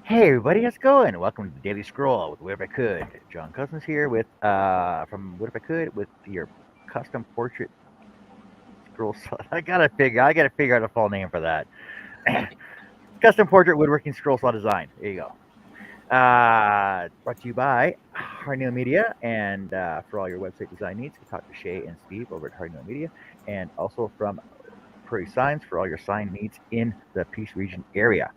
Hey everybody, how's it going? Welcome to the Daily Scroll with What If I Could. John Cousins here with from What If I Could with your custom portrait scroll. I gotta figure out a full name for that. Custom portrait woodworking scroll saw design. There you go. Brought to you by Hardnail Media, and for all your website design needs, you can talk to Shay and Steve over at Hardnail Media, and also from Prairie Signs for all your sign needs in the Peace Region area.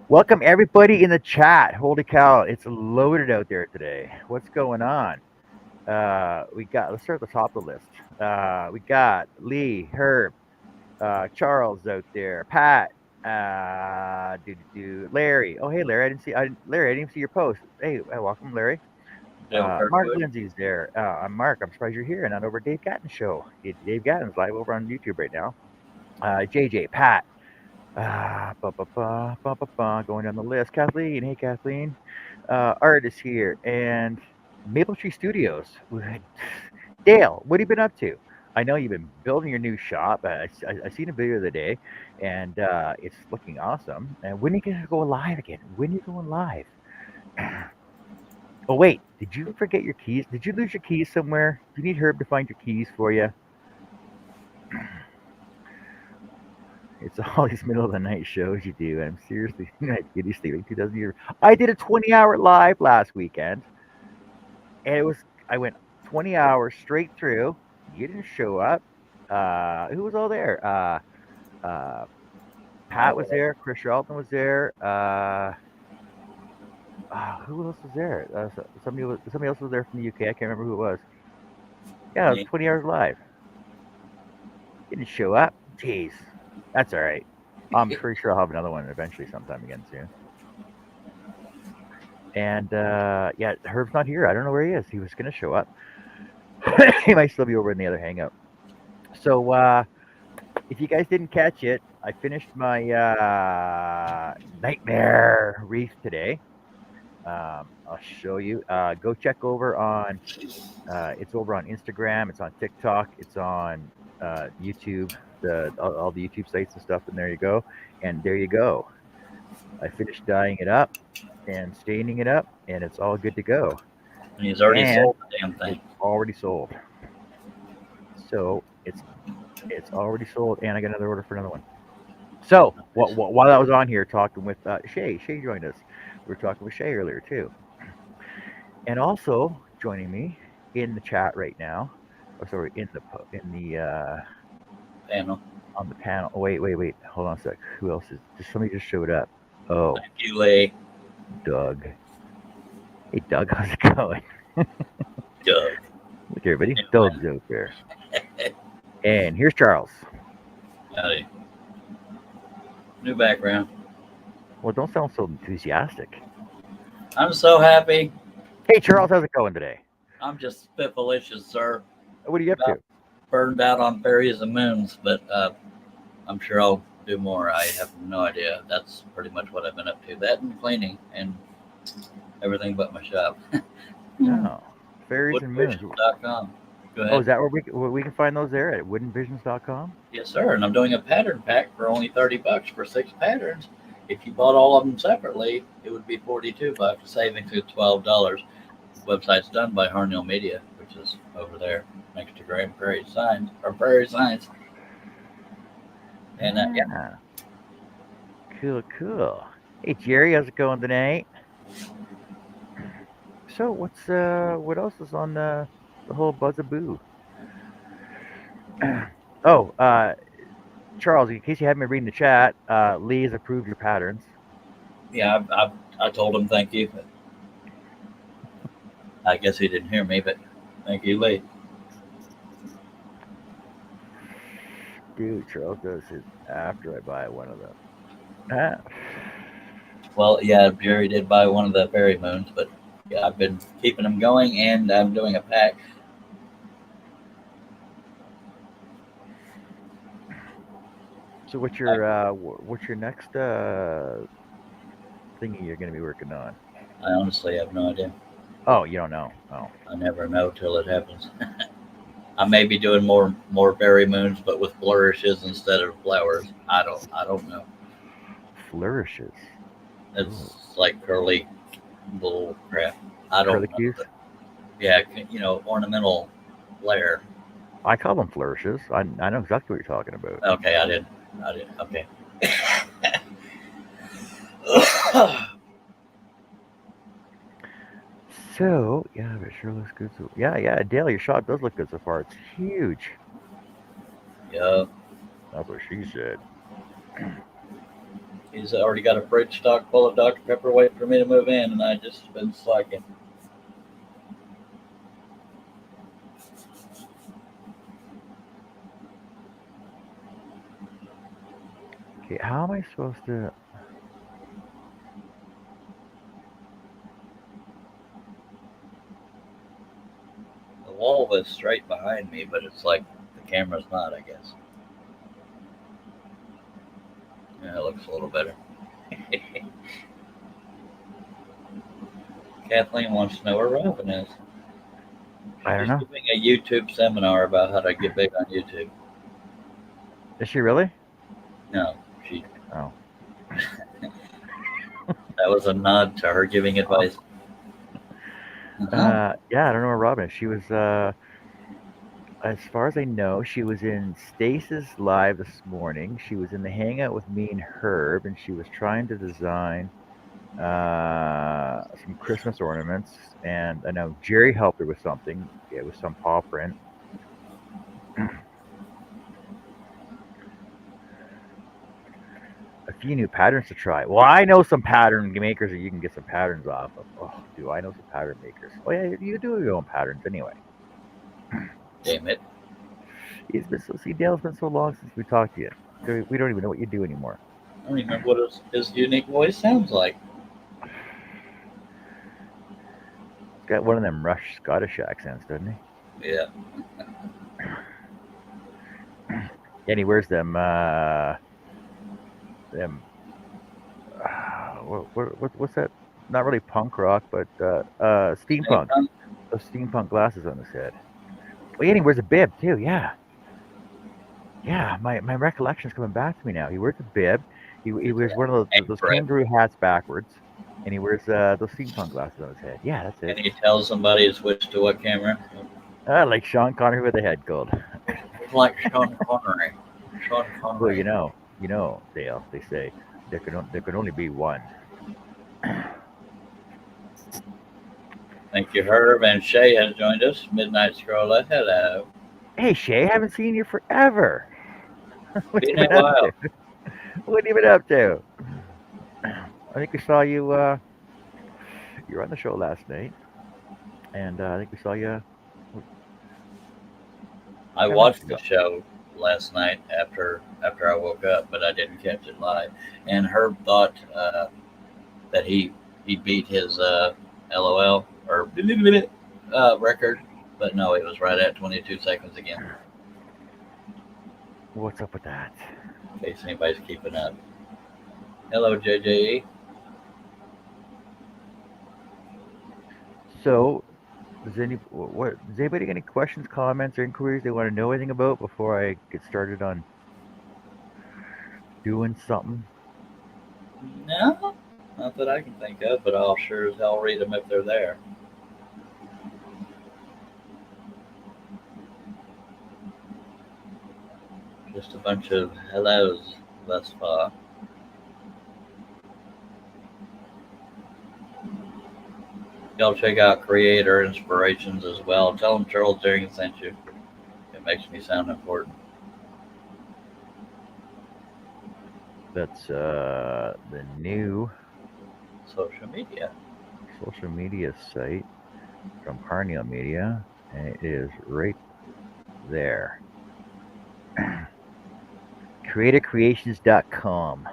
Welcome everybody in the chat. Holy cow, it's loaded out there today. What's going on? Let's start at the top of the list. We got Lee, Herb, Charles out there, Pat, Larry. Oh, hey Larry, Larry, I didn't see your post. Hey, welcome Larry. Dale Mark Kirkwood. Lindsay's there. I'm Mark. I'm surprised you're here and not over at Dave Gatton show. Dave Gatton's live over on YouTube right now. JJ, Pat, going down the list. Kathleen, hey Kathleen. Art is here, and Maple Tree Studios. Dale, what have you been up to? I know you've been building your new shop. I seen a video the other day, and it's looking awesome. And when are you gonna go live again? When are you going live? Oh wait, did you forget your keys? Did you lose your keys somewhere? Do you need Herb to find your keys for you? It's all these middle of the night shows you do. I'm seriously not kidding, sleeping 2000 years. I did a 20-hour live last weekend, and I went 20 hours straight through. You didn't show up. Who was all there? I Pat was will. there. Chris Charlton was there. Who else was there? Somebody else was there from the UK. I can't remember who it was. Yeah, it was Me. 20 hours live. You didn't show up. Jeez, that's all right. I'm pretty sure I'll have another one eventually, sometime again soon. And yeah, Herb's not here. I don't know where he is. He was gonna show up. He might still be over in the other hangout. So if you guys didn't catch it, I finished my nightmare wreath today. I'll show you. Go check over on. It's over on Instagram. It's on TikTok. It's on YouTube. All the YouTube sites and stuff. And there you go. And there you go. I finished dyeing it up and staining it up, and it's all good to go. And he's already And sold the damn thing. it's already sold. So it's already sold, and I got another order for another one. So while I was on here talking with Shay joined us. We were talking with Shay earlier too, and also joining me in the chat right now. Or sorry, in the Panel. on the panel. Oh, wait. Hold on a sec. Who else is? Just somebody just showed up. Oh, Thank you, Lee. Doug. Hey, Doug, how's it going? Doug. Look, everybody, Anyway. Doug's out there. And here's Charles. Howdy. New background. Well, don't sound so enthusiastic. I'm so happy. Hey, Charles, how's it going today? I'm just spitfulicious, sir. What are you up About to? burned out on fairies and moons, but I'm sure I'll do more. I have no idea. That's pretty much what I've been up to. That and cleaning and everything but my shop. Oh, fairies and moons. Woodvisions.com. Go Oh, ahead. is that where we can find those there at woodenvisions.com? Yes, sir. And I'm doing a pattern pack for only $30 for 6 patterns. If you bought all of them separately, it would be $42, saving to $12. Website's done by Harnell Media, which is over there next to Grand Prairie Signs or Prairie Signs. And yeah, Ah, cool. Hey, Jerry, how's it going tonight? So, what else is on the whole buzzaboo? Oh, Charles, in case you haven't been reading the chat, Lee has approved your patterns. yeah. I told him thank you. But I guess he didn't hear me, but thank you, Lee. Dude, Charles does it after I buy one of them. Ah, Well, yeah, Jerry did buy one of the fairy moons, but yeah, I've been keeping them going, and I'm doing a pack. so what's your next thingy you're going to be working on? I honestly have no idea. Oh, you don't know. Oh, I never know till it happens. I may be doing more fairy moons, but with flourishes instead of flowers. I don't know. flourishes. It's like curly bull crap. I don't know. Curlicues. Yeah, ornamental layer. I call them flourishes. I know exactly what you're talking about. Okay, I didn't. Okay. So yeah, but it sure looks good. So yeah, Dale, your shot does look good so far. It's huge. Yeah, That's what she said. he's already got a fridge stock full of Dr. Pepper waiting for me to move in, and I just been slacking. Okay, how am I supposed to? The wall was straight behind me, but it's like the camera's not, I guess. Yeah, it looks a little better. Kathleen wants to know where Robin is. I don't She's know. giving a YouTube seminar about how to get big on YouTube. Is she really? No, she. Oh. That was a nod to her giving advice. Yeah, I don't know where Robin is. She was, as far as I know, she was in Stace's live this morning. She was in the hangout with me and Herb, and she was trying to design some Christmas ornaments. And I know Jerry helped her with something. It was some paw print. A few new patterns to try. Well, I know some pattern makers that you can get some patterns off of. Oh, do I know some pattern makers? Oh yeah, you do your own patterns anyway. Damn it. It's been so see, Dale's been so long since we talked to you. So we don't even know what you do anymore. I don't remember what his unique voice sounds like. He's got one of them Rush Scottish accents, doesn't he? Yeah. And he wears them what's that? Not really punk rock, but steampunk. Those steampunk glasses on his head. Oh yeah, and he wears a bib too. Yeah. Yeah, my recollection's coming back to me now. He wears a bib. He wears one of those kangaroo hats backwards, and he wears those steampunk glasses on his head. Yeah, that's it. And he tells somebody to switch to what camera? Like Sean Connery with a head gold. It's like Sean Connery. Sean Connery. Well, you know, Dale. They say there could only be one. Thank you, Herb. And Shay has joined us. Midnight Scroller. Hello. Hey Shay, haven't seen you forever. What Been you a been up while. to? What have you been up to? I think we saw you. You were on the show last night, and I think we saw you. I watched the show last night after I woke up, but I didn't catch it live. And Herb thought that he beat his LOL or record, but no, it was right at 22 seconds again. What's up with that? In case anybody's keeping up. Hello, JJE. So, does anybody got any questions, comments, or inquiries they want to know anything about before I get started on doing something? No, not that I can think of, but I'll sure as hell read them if they're there. Just a bunch of hellos thus far. Y'all check out Creator Inspirations as well. Tell them Charles Jenkins sent you. It makes me sound important. That's the new social media site from Harnell Media, and it is right there. CreatorCreations.com.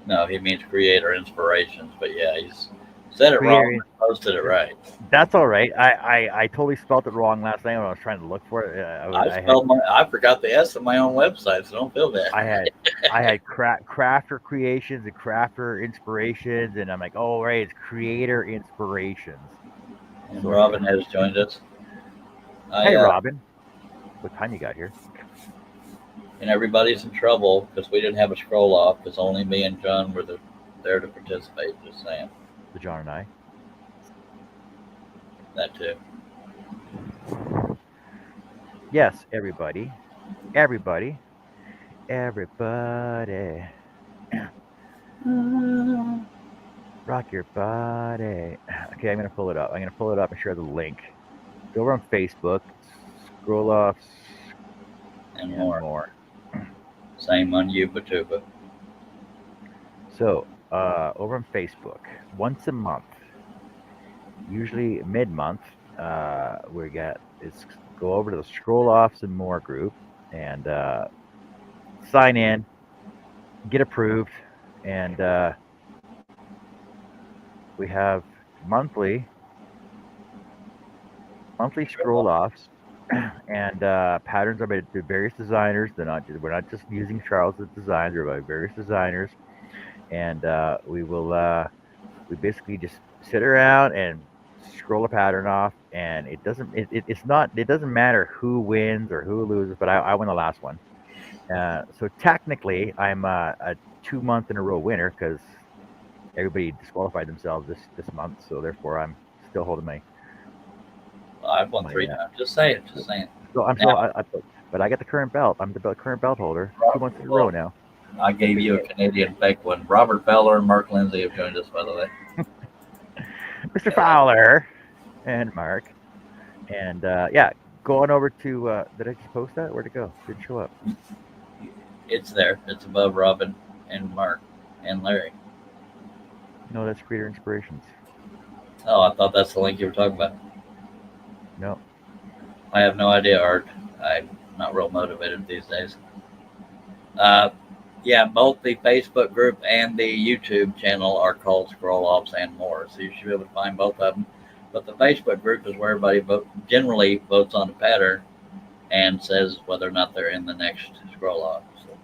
No, he means Creator Inspirations, but yeah, he's said it wrong and posted it right. That's all right. I totally spelled it wrong last night when I was trying to look for it. I forgot the S on my own website, so don't feel bad. I had Crafter Creations and Crafter Inspirations, and I'm like, oh right, it's Creator Inspirations. And so, Robin has joined us. Hey Robin, what time you got here? And everybody's in trouble because we didn't have a scroll off because only me and John were the there to participate. Just saying The John and I. that too. Yes, everybody. Everybody. Everybody. Rock your body. Okay, I'm gonna pull it up. I'm gonna pull it up and share the link. Go over on Facebook. Scroll off And and more. more. Same on YouTuber. So, over on Facebook, once a month, usually mid-month, we get is go over to the Scroll Offs and More group and sign in, get approved, and we have monthly scroll offs and patterns are by various designers. We're not just using Charles's designs; they're by various designers, and we basically just sit around and scroll a pattern off, and it doesn't matter who wins or who loses, but I won the last one. So technically, I'm a 2 month in a row winner because everybody disqualified themselves this month, so therefore I'm still holding my. I've won 3 times. Just saying. Just saying. So I'm Now, still, but I got the current belt. I'm the current belt holder. 2 months in a row well, now. I gave you a Canadian fake one. Robert Fowler and Mark Lindsay have joined us, by the way. Mr. Fowler and Mark, and yeah, go on over to. Did I just post that? Where'd it go? Didn't show up. It's there. It's above Robin and Mark and Larry. No, that's Creator Inspirations. Oh, I thought that's the link you were talking about. No. I have no idea, Art. I'm not real motivated these days. Yeah, both the Facebook group and the YouTube channel are called Scroll Offs and More, so you should be able to find both of them. But the Facebook group is where everybody generally votes on the pattern and says whether or not they're in the next scroll off. So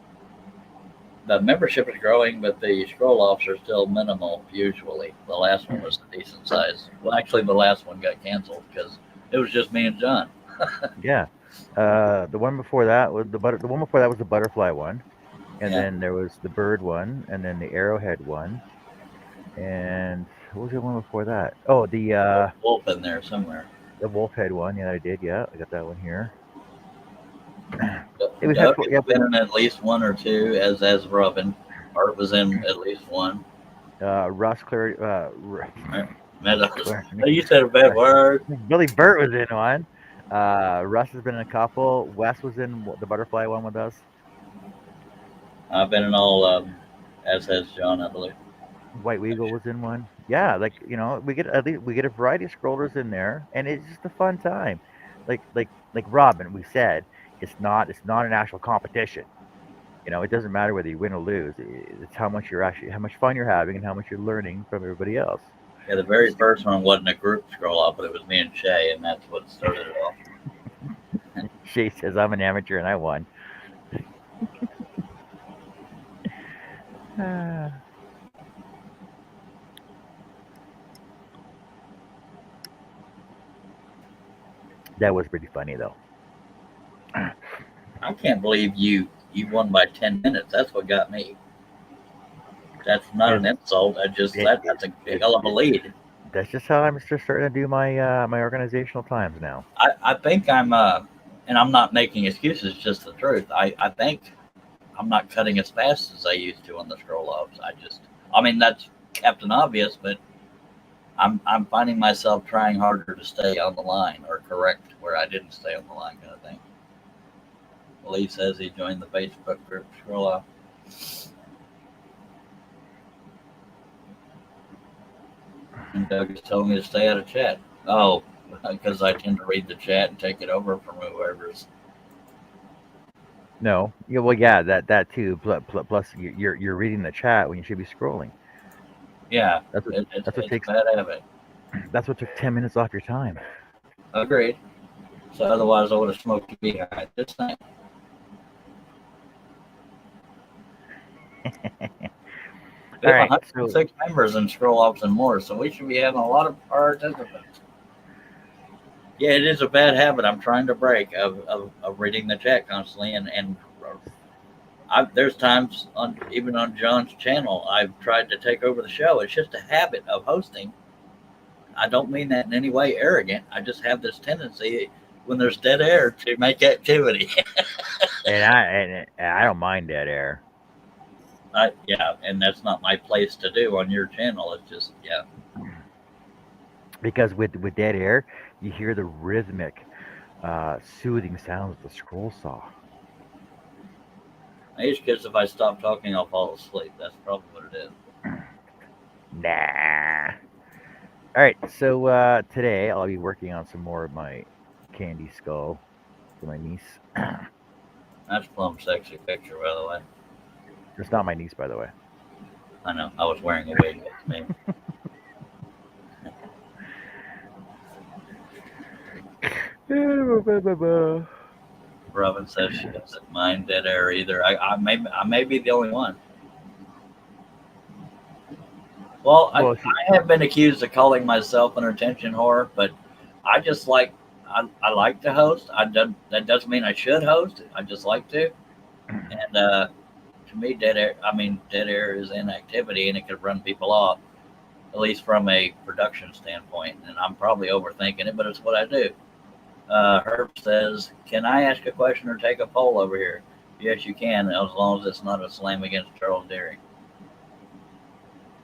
the membership is growing, but the scroll offs are still minimal usually. The last one was a decent size. Well, actually, the last one got canceled because it was just me and John. Yeah. The one before that was the one before that was the butterfly one, and Yeah. then there was the bird one, and then the arrowhead one, and what was the one before that? Oh, the Wolf in there somewhere. wolf head one. Yeah, I did. Yeah, I got that one here. Doug has been in at least one or two, as Robin. Art was in at least one. Russ cleared. You said a bad word. Billy Burt was in one. Russ has been in a couple. Wes was in the butterfly one with us. I've been in all of them, as has John, I believe. White Weagle was in one. Yeah, like we get at least we get a variety of scrollers in there, and it's just a fun time. Like Robin, we said it's not an actual competition. It doesn't matter whether you win or lose. It's how much fun you're having and how much you're learning from everybody else. Yeah, the very first one wasn't a group scroll off, but it was me and Shay, and that's what started it all. Shay says I'm an amateur and I won. That was pretty funny though. I can't believe you won by 10 minutes. That's what got me. That's not an insult. That's a hell of a lead. That's just how I'm just starting to do my my organizational times now. I think I'm and I'm not making excuses, just the truth. I think I'm not cutting as fast as I used to on the scroll offs. I mean that's Captain Obvious, but I'm finding myself trying harder to stay on the line or correct where I didn't stay on the line, kind of thing. Lee says he joined the Facebook group scroll off. And Doug is telling me to stay out of chat. Oh, because I tend to read the chat and take it over from whoever's. No, yeah, well, yeah, that too. Plus, you're reading the chat when you should be scrolling. Yeah, that's what takes. Bad habit. That's what took 10 minutes off your time. Agreed. So otherwise, I would have smoked you behind. Just saying. We have 106 members in scroll offs and more, so we should be having a lot of participants. Yeah, it is a bad habit I'm trying to break of reading the chat constantly, and There's times even on John's channel, I've tried to take over the show. It's just a habit of hosting. I don't mean that in any way arrogant. I just have this tendency when there's dead air to make activity. And I don't mind dead air. Yeah, and that's not my place to do on your channel. It's just, yeah. Because with dead air, you hear the rhythmic, soothing sounds of the scroll saw. I just guess if I stop talking, I'll fall asleep. That's probably what it is. Nah. All right, so today I'll be working on some more of my candy skull for my niece. That's a plumb sexy picture, by the way. It's not my niece, by the way. I know. I was wearing a wig. It's me. Robin says she doesn't mind dead air either. I may be the only one. Well, I have been accused of calling myself an attention whore, but I just like I like to host. That doesn't mean I should host. I just like to. And to me, dead air is inactivity, and it could run people off, at least from a production standpoint. And I'm probably overthinking it, but it's what I do. Herb says, "Can I ask a question or take a poll over here?" Yes, you can, as long as it's not a slam against Charles Deering.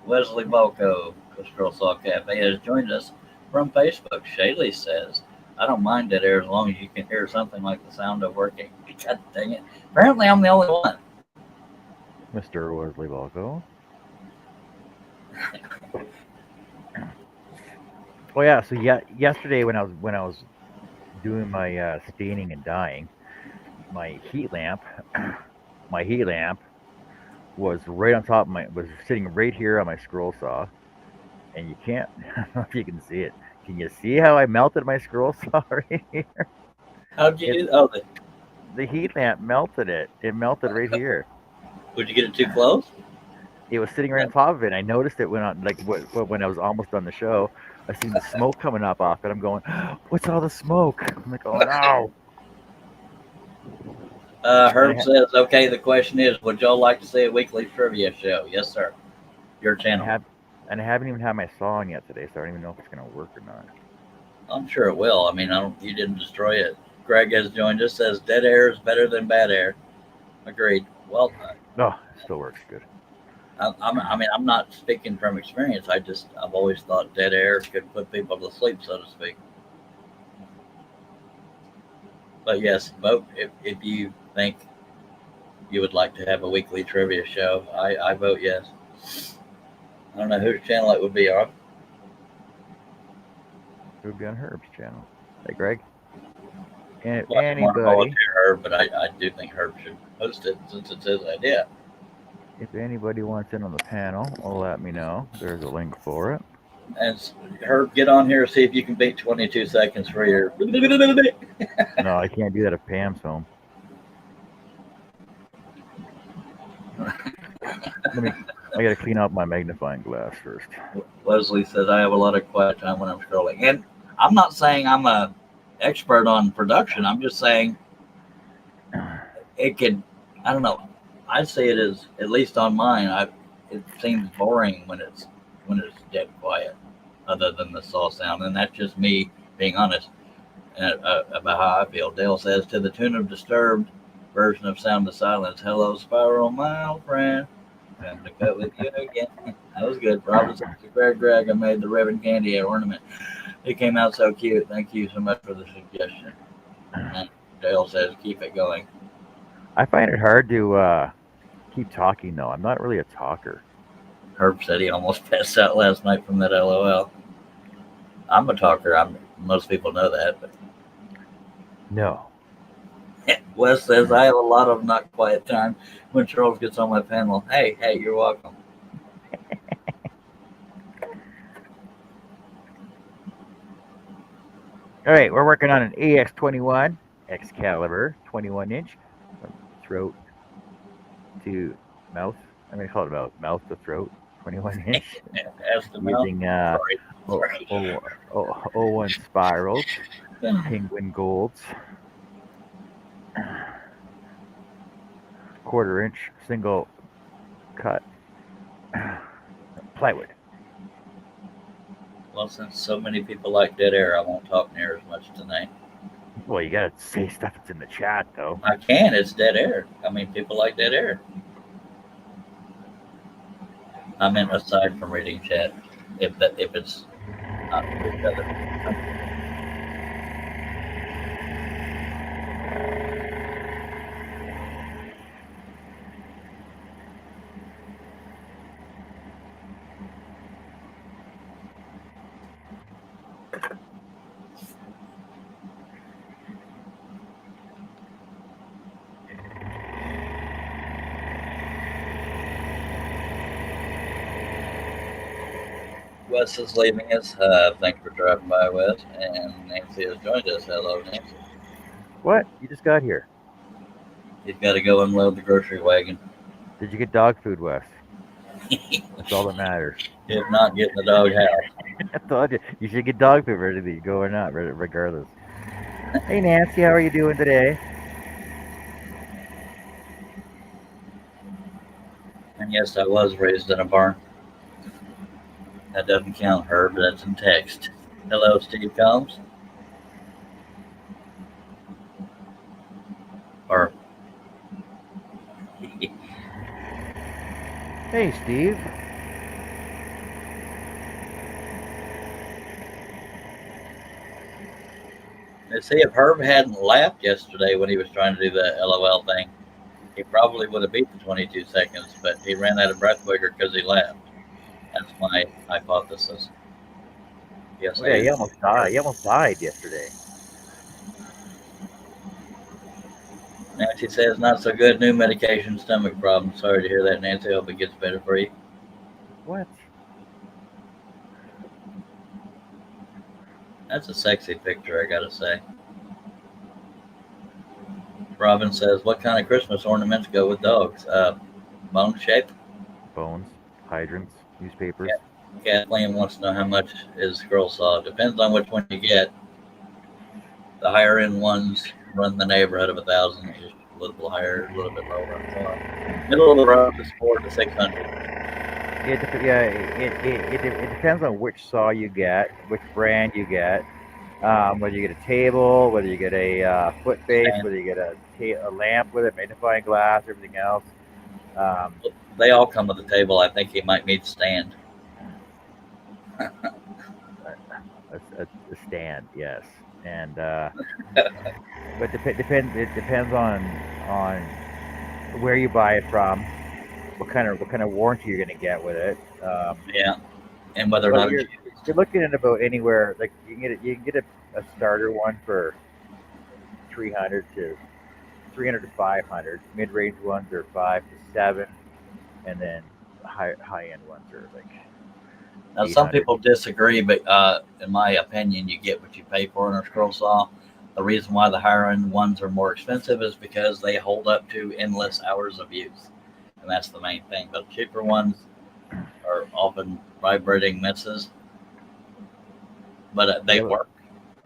Wesley Balco, Girl Saw Cafe, has joined us from Facebook. Shaylee says, "I don't mind dead air as long as you can hear something like the sound of working." God dang it. Apparently, I'm the only one. Mr. Wesley Balco. Oh yeah, so yesterday when I was doing my staining and dyeing, my heat lamp was right on top of was sitting right here on my scroll saw, and you can't. I don't know if you can see it. Can you see how I melted my scroll saw right here? How'd you do? Oh, the heat lamp melted it. It melted right here. Would you get it too close? It was sitting right on top of it. I noticed it when I was almost done the show. I seen the smoke coming up off it. I'm going, "What's all the smoke?" I'm like, "Oh no!" Herb says, "Okay, the question is, would y'all like to see a weekly trivia show?" Yes, sir. Your channel. I haven't even had my saw on yet today, so I don't even know if it's going to work or not. I'm sure it will. I mean, you didn't destroy it. Greg has joined us. Says dead air is better than bad air. Agreed. Well, no, it still works good. I'm not speaking from experience. I've always thought dead air could put people to sleep, so to speak. But yes, vote if you think you would like to have a weekly trivia show. I vote yes. I don't know whose channel it would be on. It would be on Herb's channel. Hey, Greg. And if well, anybody, Herb, but I do think Herb should host it since it's his idea. If anybody wants in on the panel, let me know. There's a link for it. And Herb, get on here and see if you can beat 22 seconds for your. No, I can't do that if Pam's home. I got to clean out my magnifying glass first. Leslie says, "I have a lot of quiet time when I'm scrolling." And I'm not saying I'm a expert on production. I'm just saying it could, I don't know. I say it as, at least on mine, it seems boring when it's dead quiet, other than the saw sound. And that's just me being honest about how I feel. Dale says, "To the tune of Disturbed version of Sound of Silence. Hello, Spiral, my old friend. Time to go with you again." That was good. Robin says, Greg, I made the ribbon candy ornament. It came out so cute. Thank you so much for the suggestion. And Dale says, "Keep it going." I find it hard to keep talking, though. I'm not really a talker. Herb said he almost passed out last night from that LOL. I'm a talker. Most people know that. But no. Wes says, "I have a lot of not quiet time when Charles gets on my panel." Hey, you're welcome. All right, we're working on an AX21 Excalibur 21-inch from throat to mouth. I'm going to call it mouth to throat 21-inch. Using 01 spirals, Penguin Golds. 1/4 inch single cut plywood. Well, since so many people like dead air, I won't talk near as much tonight. Well, you gotta say stuff that's in the chat though. I can. It's dead air. I mean, people like dead air. I meant aside from reading chat, if it's not each other. Wes is leaving us. Thanks for driving by, Wes. And Nancy has joined us. Hello, Nancy. What? You just got here. He's got to go unload the grocery wagon. Did you get dog food, Wes? That's all that matters. If not, get in the dog house. I told you, you should get dog food whether you go or not, regardless. Hey Nancy, how are you doing today? And yes, I was raised in a barn. That doesn't count, Herb. That's in text. Hello, Steve Combs. Or Hey Steve. let's see, if Herb hadn't laughed yesterday when he was trying to do the LOL thing, he probably would have beat the 22 seconds, but he ran out of breath quicker because he laughed. That's my hypothesis. Yes, Yeah, he almost died. He almost died yesterday. Nancy says, not so good. New medication, stomach problem. Sorry to hear that, Nancy. Hope it gets better for you. What? That's a sexy picture, I gotta say. Robin says, what kind of Christmas ornaments go with dogs? Bone shape? Bones, hydrants, newspapers. Kathleen wants to know how much is scroll saw. Depends on which one you get. The higher end ones run the neighborhood of 1,000, a little higher, a little bit lower. Middle of the road is 400 to 600. It depends on which saw you get, which brand you get, whether you get a table, whether you get a foot base, whether you get a lamp with it, magnifying glass, everything else. They all come with a table. I think he might need stand. A stand, yes, and but it depends on where you buy it from, what kind of warranty you're going to get with it. Yeah, and whether or not you're looking at about anywhere, like you can get a starter one for 300 to 500. Mid-range ones are 5 to 7, and then high-end ones are like. Now, some people disagree, but in my opinion, you get what you pay for in a scroll saw. The reason why the higher end ones are more expensive is because they hold up to endless hours of use, and that's the main thing. But cheaper ones are often vibrating messes, but they work.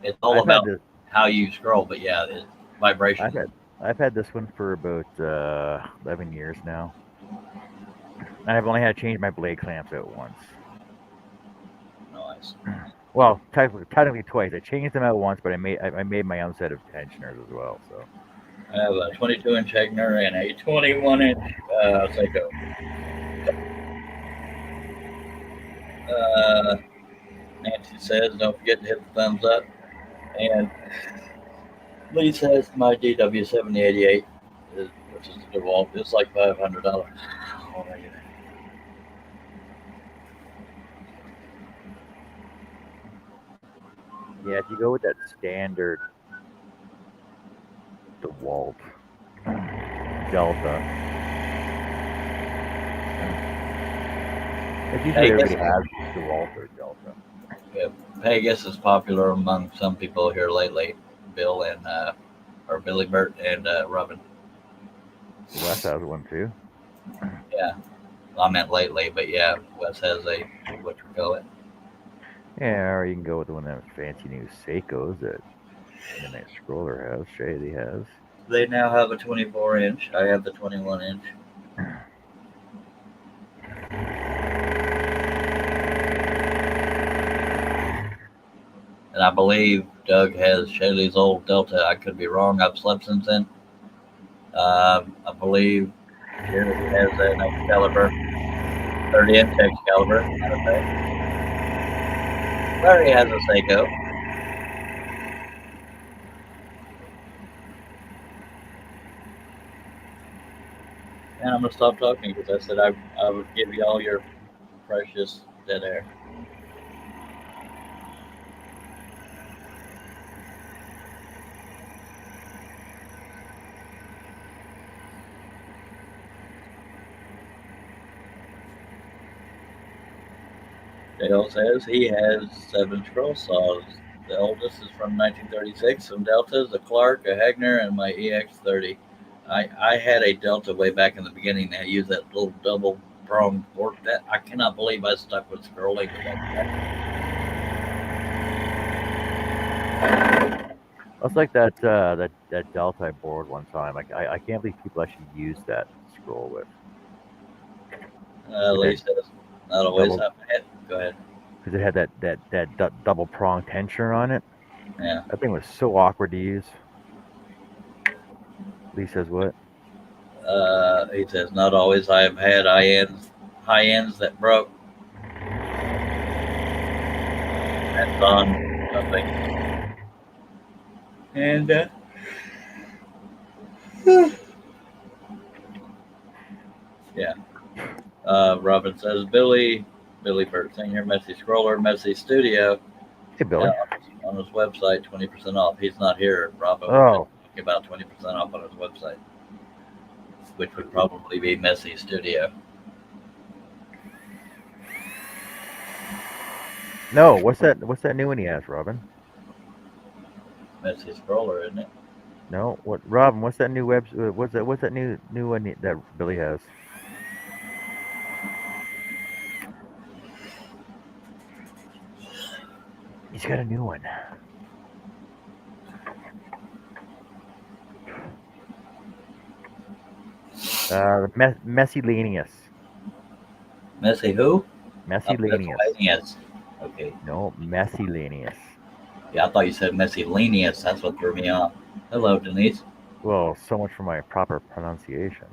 It's all about how you scroll, but yeah, it's vibration. I've had this one for about 11 years now, and I've only had to change my blade clamps out once. Nice. Well, technically twice. I changed them out once, but I made my own set of tensioners as well. So I have a 22-inch Hegner and a 21-inch Seiko. Nancy says, don't forget to hit the thumbs up. And Lee says my DW7088, which is the DeWalt, it's like $500. Oh my goodness. Yeah, if you go with that standard DeWalt Delta, it's usually everybody has DeWalt or Delta. Yeah, Pegasus is popular among some people here lately. Bill and or Billy Burt and Robin. Wes has one too. Yeah, I meant lately, but yeah, Wes has a what you call it. Yeah, or you can go with one of those fancy new Seikos that the nice scroller has. Shady has. They now have a 24 inch. I have the 21 inch. And I believe Doug has Shaley's old Delta. I could be wrong. I've slept since then. I believe Jerry has an Excalibur, 30 inch Excalibur. Matter of fact. Larry has a Seiko. And I'm going to stop talking because I said I would give you all your precious dead air. Dale says he has 7 scroll saws. The oldest is from 1936. Some Deltas, a Clark, a Hagner, and my EX30. I had a Delta way back in the beginning that used that little double pronged fork. That I cannot believe I stuck with scrolling with that. That's like that that Delta I borrowed one time. I can't believe people actually use that scroll with. Lee says not always. Double- Go ahead. Because it had that double prong tensioner on it. Yeah. That thing was so awkward to use. Lee says what? He says not always. I have had high ends that broke. That's on something. And yeah. Robin says Billy Burt Senior, Messy Scroller, Messy Studio. Hey, Billy. On his website, 20% off. He's not here, Robin. Oh. About 20% off on his website, which would probably be Messy Studio. No, what's that new one he has, Robin? Messy Scroller, isn't it? No, what Robin? What's that new what's that new one that Billy has? He's got a new one. Messilenius. Messy who? Messilenius. Okay. No, Messilenius. Yeah, I thought you said Messilenius. That's what threw me off. Hello, Denise. Well, so much for my proper pronunciation.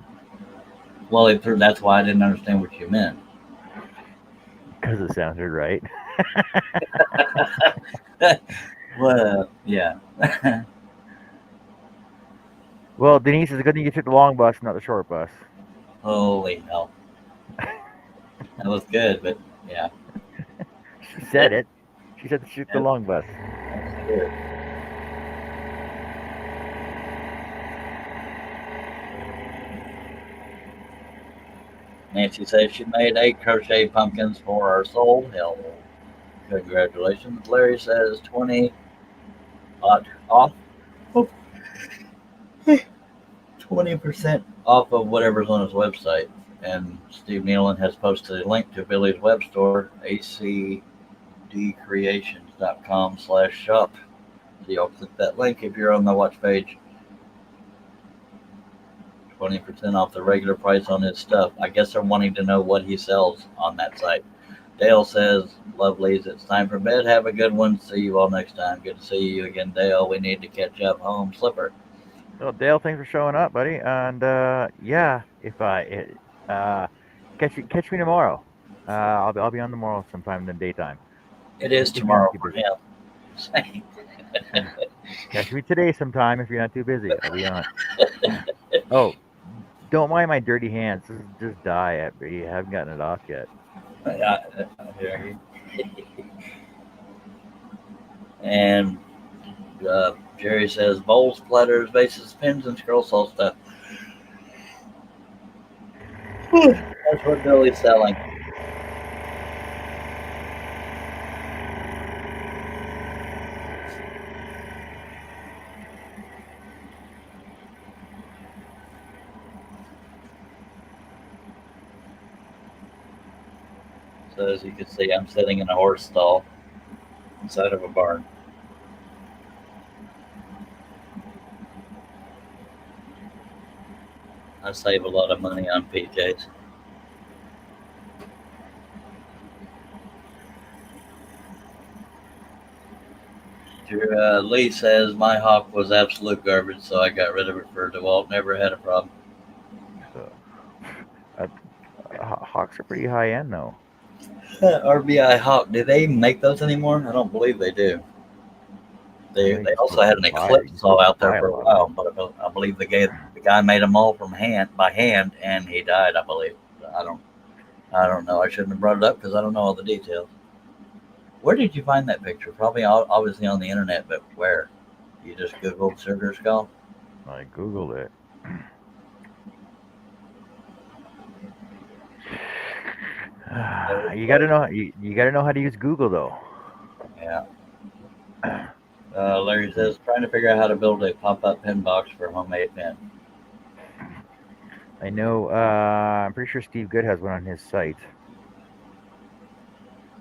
Well, that's why I didn't understand what you meant. Because it sounded right. Well, yeah. Well, Denise, it's a good thing you took the long bus, not the short bus. Holy hell. That was good, but yeah. She said it. She said she took the long bus. That's good. Nancy says she made 8 crochet pumpkins for our soul. Hell, congratulations. Larry says 20 off. 20% off of whatever's on his website. And Steve Nealon has posted a link to Billy's web store, acdcreations.com/shop. So you'll click that link if you're on the watch page. 20% off the regular price on his stuff. I guess they're wanting to know what he sells on that site. Dale says, lovelies, it's time for bed. Have a good one. See you all next time. Good to see you again, Dale. We need to catch up home. Slipper. Well, Dale, thanks for showing up, buddy. And yeah, if I catch me tomorrow, I'll be on tomorrow sometime in the daytime. It is tomorrow for him. Catch me today sometime if you're not too busy. I'll be on. Oh, don't mind my dirty hands. This is just dye. You haven't gotten it off yet. And Jerry says bowls, platters, vases, pins, and scroll saw stuff. That's what Billy's selling. So as you can see, I'm sitting in a horse stall inside of a barn. I save a lot of money on PJs. Lee says my hawk was absolute garbage, so I got rid of it for DeWalt. Never had a problem. So, Hawks are pretty high end though. RBI Hawk, do they make those anymore? I don't believe they do. I They think they you're also supposed had to an buy. You're Eclipse saw supposed to out there buy a for a lot of while, them. but I believe the guy made them all from by hand, and he died. I believe. I don't know. I shouldn't have brought it up because I don't know all the details. Where did you find that picture? Probably obviously on the internet, but where? You just Googled Sugar Skull? I googled it. You gotta know. You gotta know how to use Google though. Yeah. Larry says trying to figure out how to build a pop-up pin box for a homemade pin. I know. I'm pretty sure Steve Good has one on his site.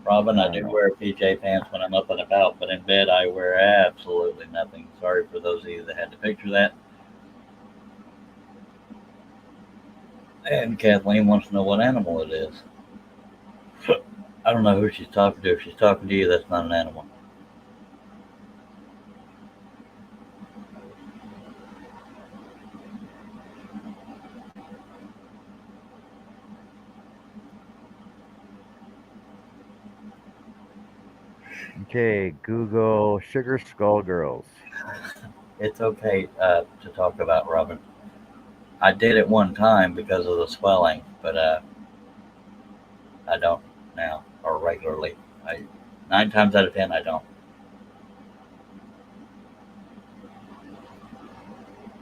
Robin, I I don't do know. wear PJ pants when I'm up and about, but in bed I wear absolutely nothing. Sorry for those of you that had to picture that. And Kathleen wants to know what animal it is. I don't know who she's talking to. If she's talking to you, that's not an animal. Okay, Google Sugar Skull Girls. It's okay to talk about, Robin. I did it one time because of the swelling, but I don't now or regularly. 9 times out of 10, I don't.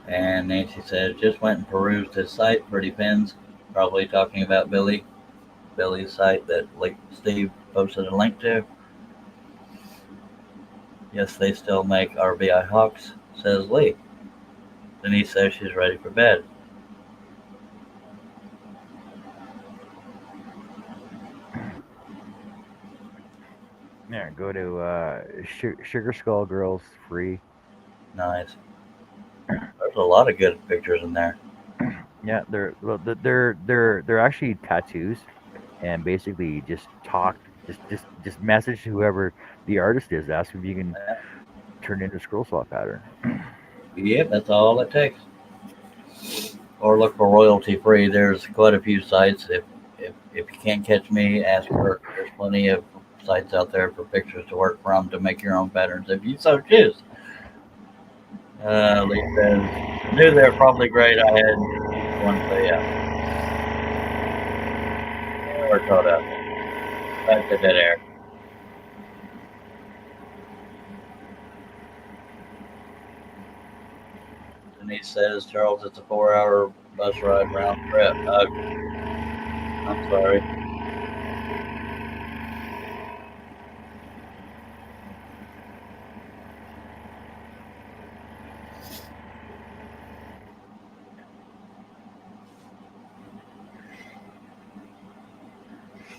And Nancy says, just went and perused his site, Pretty Pins, probably talking about Billy's site that Steve posted a link to. Yes, they still make RBI Hawks, says Lee. Denise says she's ready for bed. There, go to Sugar Skull Girls free. Nice. There's a lot of good pictures in there. Yeah, they're actually tattoos, and basically just talk, just message whoever the artist is. Ask if you can turn it into a scroll saw pattern. Yep, that's all it takes. Or look for royalty free. There's quite a few sites. If you can't catch me, ask her. There's plenty of sites out there for pictures to work from to make your own patterns if you so choose. Lee says, I knew they were probably great. I had one say, yeah. We're caught up. Back to dead air. Denise says, Charles, it's a 4-hour bus ride round trip. I'm sorry.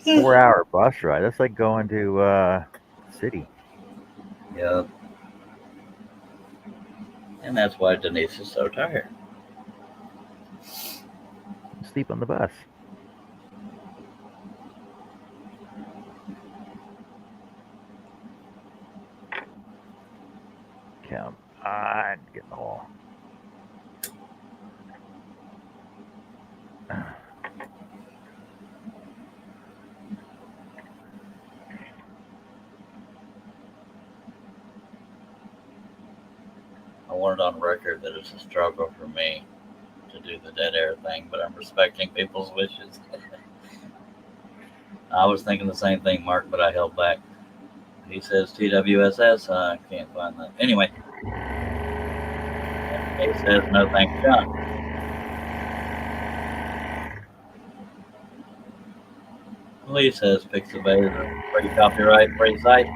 Four-hour bus ride. That's like going to city. Yeah. And that's why Denise is so tired. Sleep on the bus. Come on, get in the hole. I want it on record that it's a struggle for me to do the dead air thing, but I'm respecting people's wishes. I was thinking the same thing, Mark, but I held back. He says TWSS. I can't find that. Anyway, he says no thanks, John. Lee says Pixabay is a free copyright free site,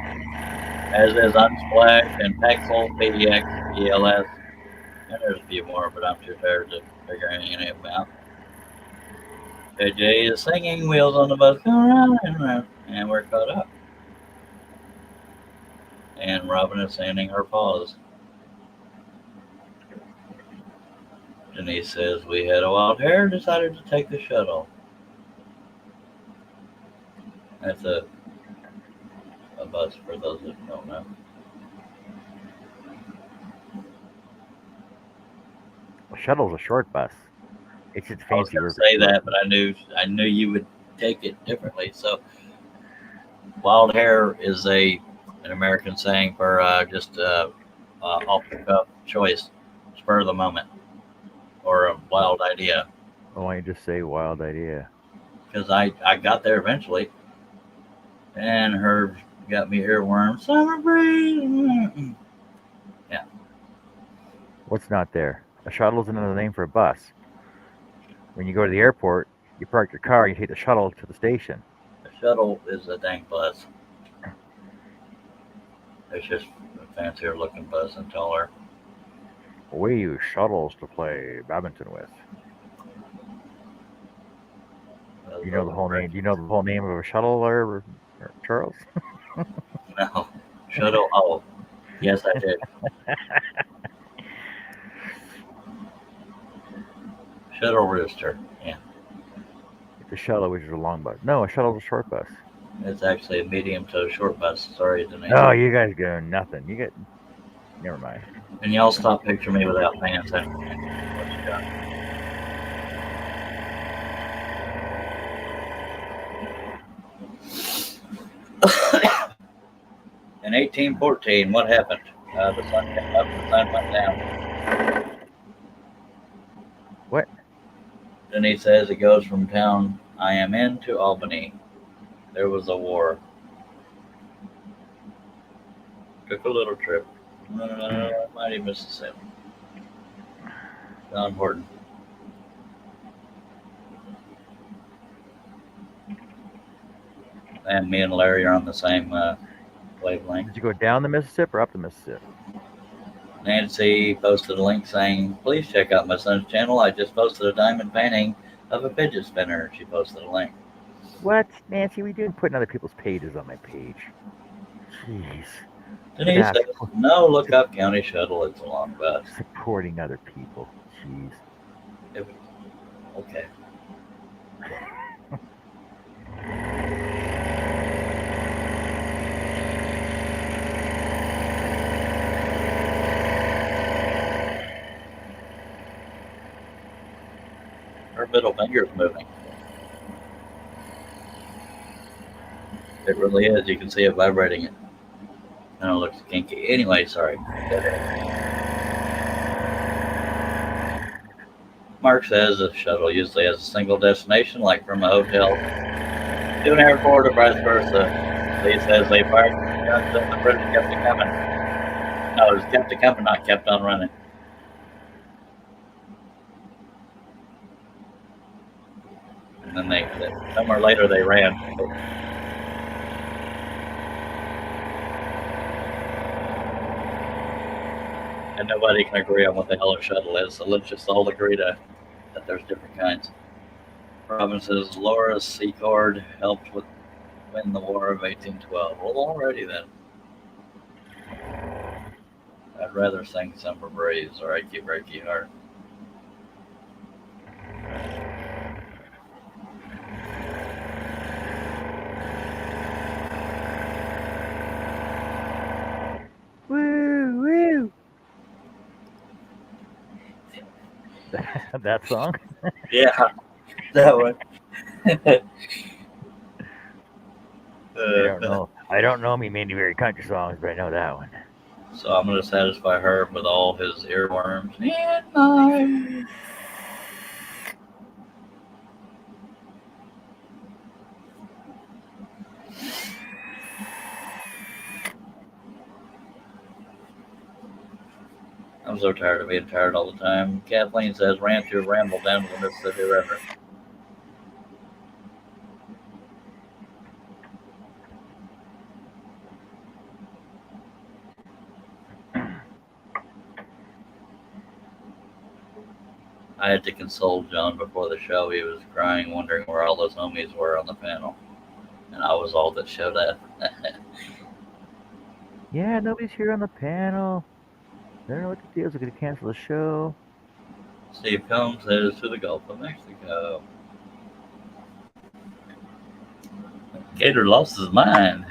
as is Unsplash and Pexel, PEX, ELS. And there's a few more, but I'm too tired to figure any of them out. JJ is singing Wheels on the Bus go round and round, and we're caught up. And Robin is sanding her paws. Denise says we had a wild hair and decided to take the shuttle. That's a bus for those that don't know. A shuttle's a short bus. It's just I was fancy going word to for say short. that, but I knew you would take it differently. So, wild hair is an American saying for just off the cuff choice, spur of the moment, or a wild idea. Oh, I just say wild idea. Because I got there eventually, and Herb got me earworms. Summer breeze. Yeah, What's not there? A shuttle's another name for a bus. When you go to the airport, you park your car, you take the shuttle to the station. the shuttle is a dang bus. It's just a fancier looking bus and taller. We use shuttles to play badminton with. You know the whole name? Do you know the whole name of a shuttle, or Charles? No, shuttle. Oh, yes, I did. Shuttle rooster. Yeah, It's a shuttle, which is a long bus. No, a shuttle's a short bus. it's actually a medium to short bus. Sorry, Denise. Oh, you guys go nothing. You get. Never mind. And y'all stop picturing me without pants. In 1814, what happened? The sun came up and the sun went down. What? Then he says it goes from town I am in to Albany. There was a war. Took a little trip. Mighty Mississippi. John Horton. And me and Larry are on the same wavelength. Did you go down the Mississippi or up the Mississippi? Nancy posted a link saying, please check out my son's channel. I just posted a diamond painting of a fidget spinner. She posted a link. What, Nancy? We didn't put other people's pages on my page. Jeez. Denise says, no, look up County Shuttle. It's a long bus. Supporting other people. Jeez. Okay. Her middle finger's moving. It really is. You can see it vibrating it. I know it looks kinky. Anyway, sorry. Mark says the shuttle usually has a single destination, like from a hotel to an airport or vice versa. Lee says they fired guns and the bridge kept it coming. No, it was kept it coming, not kept on running. And then somewhere later they ran. And nobody can agree on what the hell a shuttle is, so let's just all agree that there's different kinds. Robin says Laura Secord helped win the War of 1812. Well, already then. I'd rather sing Summer Breeze or Achy Breaky Heart. Woo, woo. That song? Yeah, that one. I don't know many very country songs, but I know that one. So I'm going to satisfy her with all his earworms. And I'm so tired of being tired all the time. Kathleen says, ran through ramble down to the Mississippi River. I had to console John before the show. He was crying, wondering where all those homies were on the panel. And I was all that showed up. Yeah, nobody's here on the panel. I don't know what the deal is. We're going to cancel the show. Steve Combs says to the Gulf of Mexico. Gator lost his mind.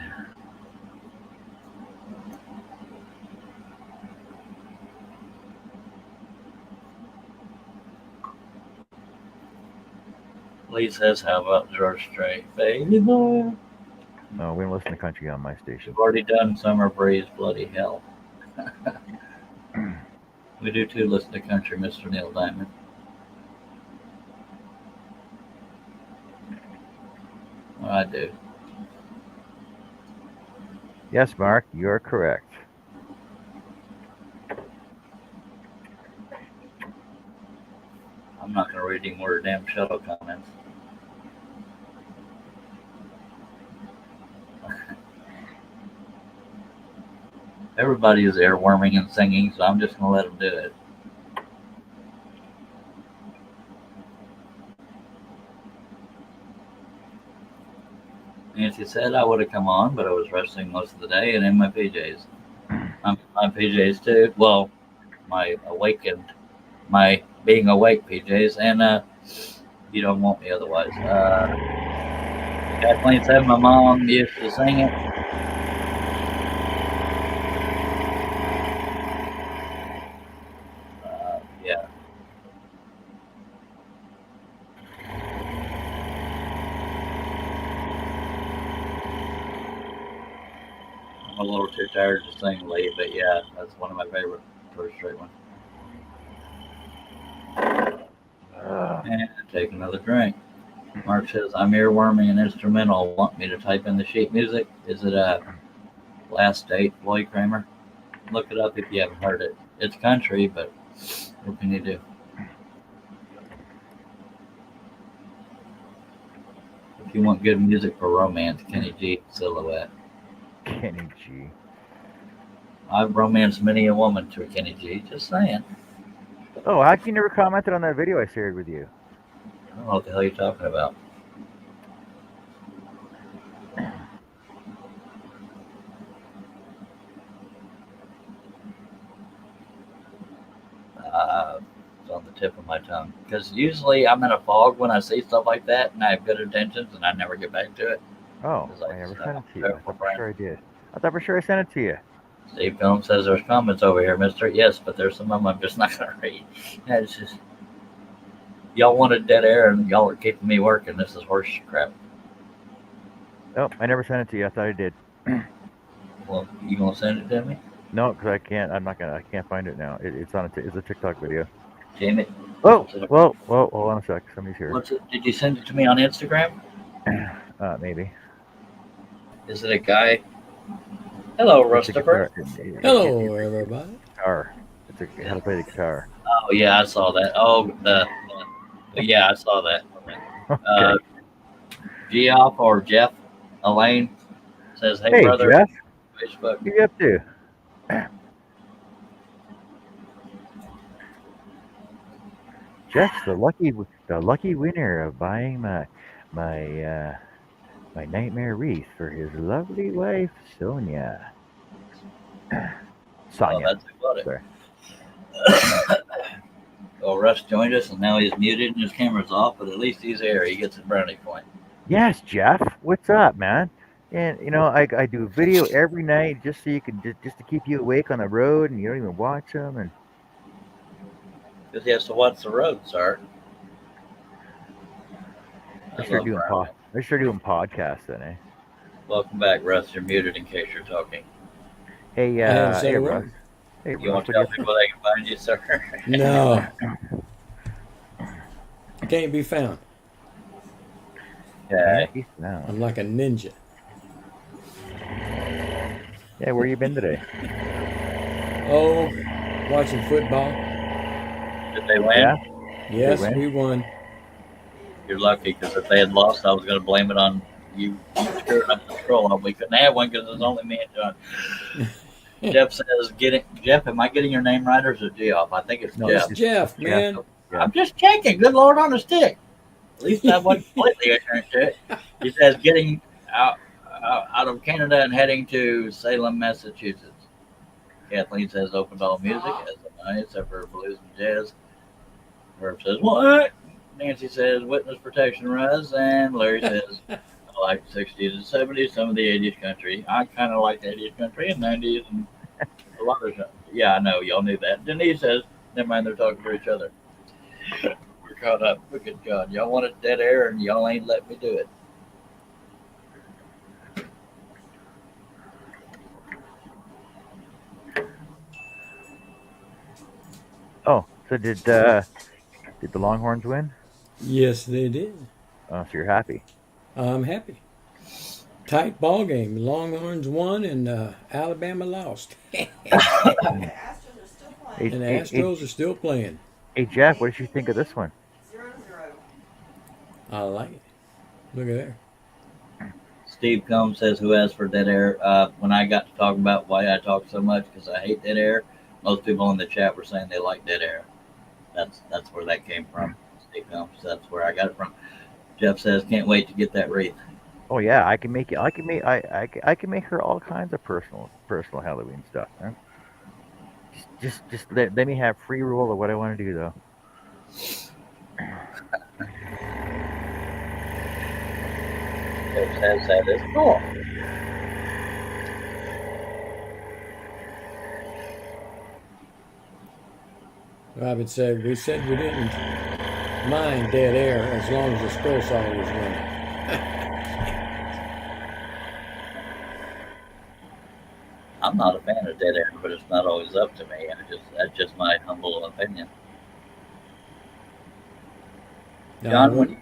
Lee says, how about George Strait? Baby boy. No, we don't listen to country on my station. You've already done Summer Breeze, bloody hell. We do too listen to country, Mr. Neil Diamond. Well, I do. Yes, Mark, you are correct. I'm not going to read any more damn shadow comments. Everybody is airworming and singing, so I'm just going to let them do it. Nancy said I would have come on, but I was resting most of the day and in my PJs. I'm in my PJs too. Well, my being awake PJs, and you don't want me otherwise. Kathleen said my mom used to sing it. Yeah. I'm a little too tired to sing Lee, but yeah, that's one of my favorite First Straight ones. And take another drink. Mark says, I'm earworming an instrumental. Want me to type in the sheet music? Is it a Last Date, Floyd Kramer? Look it up if you haven't heard it. It's country, but what can you do? If you want good music for romance, Kenny G, Silhouette. Kenny G. I've romanced many a woman through Kenny G, just saying. Oh, how come you never commented on that video I shared with you? I don't know what the hell you're talking about. It's on the tip of my tongue. Because usually I'm in a fog when I see stuff like that, and I have good intentions, and I never get back to it. Oh, I never sent it to you. I thought for sure I did. I thought for sure I sent it to you. Steve Combs says there's comments over here, mister. Yes, but there's some of them I'm just not going to read. Yeah, it's just, y'all wanted dead air, and y'all are keeping me working. This is horse crap. Oh, I never sent it to you. I thought I did. Well, you going to send it to me? No, because I can't. I'm not gonna. I can't find it now. It's on. It's a TikTok video. Damn it. Oh, well, hold on a sec. Somebody's here. What's it? Did you send it to me on Instagram? Maybe. Is it a guy? Hello, Rustifer. Hello, everybody. Guitar. It's how to play the guitar. Oh yeah, I saw that. Oh, yeah, I saw that. Okay. Geoff or Jeff Elaine says, "Hey, brother." Jeff. Facebook. What are you up to? Jeff's the lucky winner of buying my nightmare wreath for his lovely wife Sonia. Sonia. Oh, that's about it. Sorry. Well, Russ joined us, and now he's muted and his camera's off, but at least he's here. He gets a brownie point. Yes, Jeff. What's up, man? And I do a video every night just so you can just to keep you awake on the road, and you don't even watch them. And Because he has to watch the road, sir. I start doing podcasts then, eh? Welcome back, Russ. You're muted in case you're talking. Hey, haven't said hey, a Russ. word. Hey, You want Russ. to tell people they can find you, sir? No. I can't be found. Okay. No. I'm like a ninja. Yeah, where you been today? Oh, watching football. Did they win? Yeah. Yes, win? we won. You're lucky, because if they had lost, I was going to blame it on you screwing up the control. We couldn't have one because it's only me and John. Jeff says, Jeff, am I getting your name right, or is it Geoff? I think it's No, Jeff. It's Jeff, man. Yeah. I'm just checking. Good Lord on a stick. At least I wasn't completely ignorant to it. He says, getting out of Canada and heading to Salem, Massachusetts. Kathleen says, opened all music, as am I, except for blues and jazz. Herb says, what? Nancy says, witness protection rise. And Larry says, I like 60s and 70s, some of the 80s country. I kind of like the 80s country and 90s and a lot of stuff. Yeah, I know. Y'all knew that. Denise says, never mind, they're talking to each other. We're caught up. Look at God. Y'all wanted dead air and y'all ain't let me do it. Oh, so did the Longhorns win? Yes, they did. Oh, so you're happy. I'm happy. Tight ball game. Longhorns won and Alabama lost. Hey, And the hey, Astros are still playing. hey, Jeff, what did you think of this one? 0-0. I like it. Look at there. Steve Combs says, who asked for dead air? When I got to talk about why I talk so much, because I hate dead air, most people in the chat were saying they like dead air. That's where that came from. Steve Combs, that's where I got it from. Jeff says, can't wait to get that wreath. Oh yeah, I can make it. I can make. I can make her all kinds of personal Halloween stuff. Man. Just let me have free rule of what I want to do though. Jeff says that is cool. Robert said, we said we didn't mind dead air as long as the scroll saw was running. I'm not a fan of dead air, but it's not always up to me. That's just my humble opinion. Now, John, when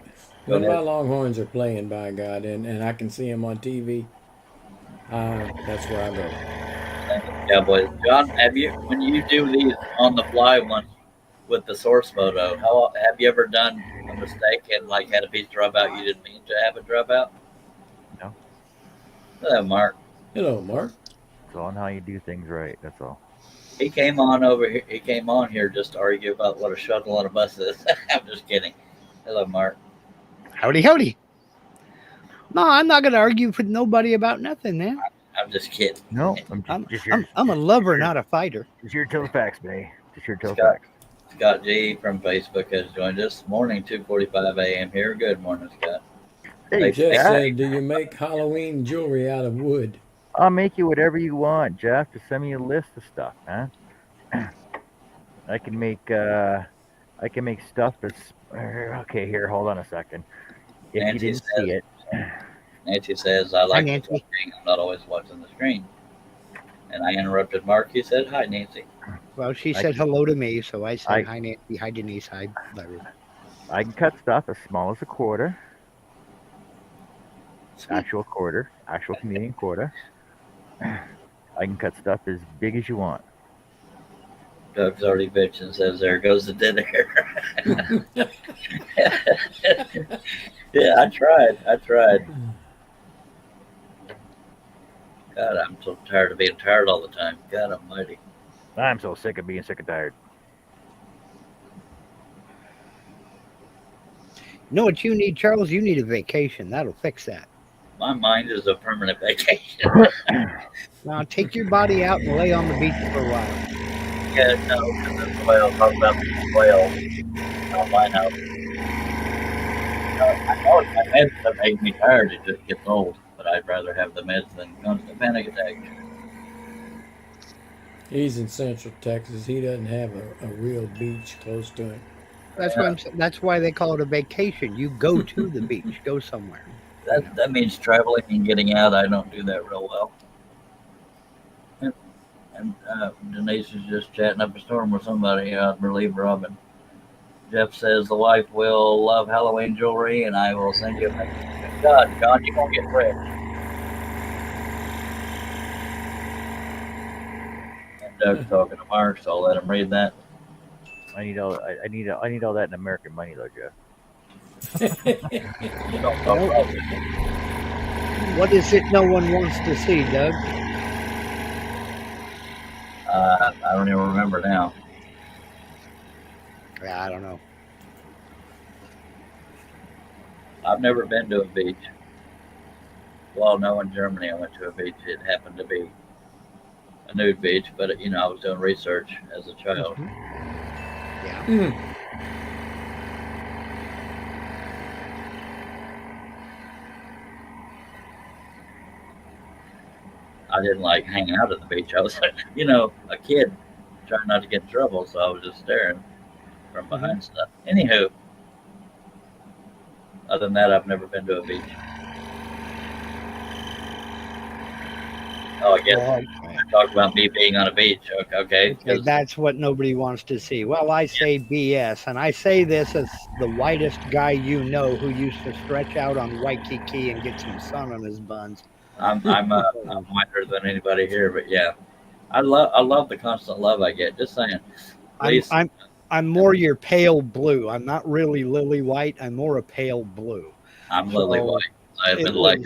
go my ahead. Longhorns are playing, by God, and I can see them on TV, that's where I go. Cowboys. John, when you do these on the fly ones with the source photo, have you ever done a mistake and like had a piece drop out you didn't mean to have it drop out? No. Mark. Hello, Mark. It's on how you do things right. That's all. He came on over here. He came on here just to argue about what a shuttle on a bus is. I'm just kidding. Hello, Mark. Howdy, howdy. No, I'm not going to argue with nobody about nothing, man. I'm just kidding. No, I'm a lover, not a fighter. Just your tell facts, man. Just your tell Scott. facts. Scott G from Facebook has joined us. Morning, 2:45 a.m. here. Good morning, Scott. Hey, Jeff Jeff, said, do you make Halloween jewelry out of wood? I'll make you whatever you want, Jeff. Just send me a list of stuff, man. I can make stuff that's okay. Here, hold on a second. If Nancy you didn't says- see it, Nancy says, I like Hi, the Nancy. screen. I'm not always watching the screen. And I interrupted Mark. He said, hi, Nancy. Well, she I said can- hello to me, so I said I- hi, Nancy, hi, Denise, hi, Larry. I can cut stuff as small as a quarter, Sweet. actual Canadian quarter. I can cut stuff as big as you want. Doug's already bitching, says, there goes the dead air. Yeah, I tried. God, I'm so tired of being tired all the time. God almighty. I'm so sick of being sick and tired. You know what you need, Charles? You need a vacation. That'll fix that. My mind is a permanent vacation. Now take your body out and lay on the beach for a while. Yeah, no, because the whale, talk about the whale on my house. I know my meds have made me tired. It just gets old. But I'd rather have the meds than constant panic attacks. He's in Central Texas. He doesn't have a real beach close to him. That's why that's why they call it a vacation. You go to the beach, go somewhere. That means traveling and getting out. I don't do that real well. And Denise is just chatting up a storm with somebody. I believe Robin. Jeff says the wife will love Halloween jewelry, and I will send you a message. God, John, you're gonna get rich. And Doug's talking to Mark, so I'll let him read that. I need all that in American money though, Jeff. Don't talk about it. What is it no one wants to see, Doug? I don't even remember now. I don't know. I've never been to a beach. Well, no, in Germany I went to a beach. It happened to be a nude beach, but I was doing research as a child. Yeah. Mm. I didn't like hanging out at the beach. I was, a kid trying not to get in trouble, so I was just staring from behind stuff. Anywho, other than that, I've never been to a beach. Oh, I guess Well, talk about me being on a beach. Okay. okay, that's what nobody wants to see. Well, I say BS, and I say this as the whitest guy you know who used to stretch out on Waikiki and get some sun on his buns. I'm whiter than anybody here, but yeah, I love the constant love I get. Just saying. Please, I'm more your pale blue. I'm not really lily white. I'm more a pale blue. I'm lily white. I've been like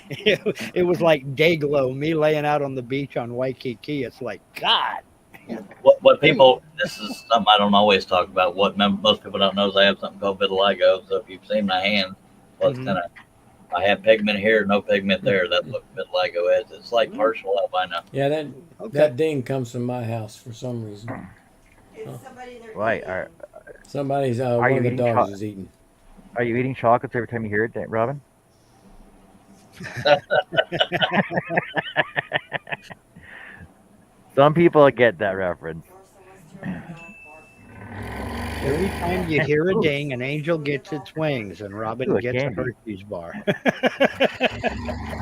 it was like day glow. Me laying out on the beach on Waikiki. It's like God. What people, this is something I don't always talk about. What most people don't know is I have something called vitiligo. So if you've seen my hand, well, it's kind of, I have pigment here, no pigment there. That's what vitiligo is. It's like partial albino. Yeah, that ding comes from my house for some reason. Right. Somebody's Are one you of the eating dogs is eating. Are you eating chocolates every time you hear it, Robin? Some people get that reference. Every time you hear a ding, an angel gets its wings, and Robin gets a Hershey's bar.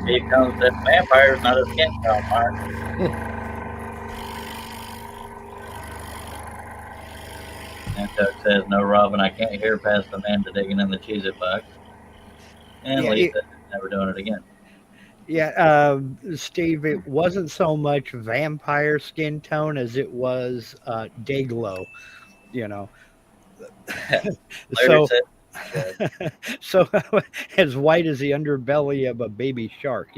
Here comes that vampire, not a skin tone, Mark. And Doug says, "No, Robin, I can't hear past Amanda digging in the Cheez-It box." And Lisa never doing it again. Yeah, Steve, it wasn't so much vampire skin tone as it was day glow, so as white as the underbelly of a baby shark,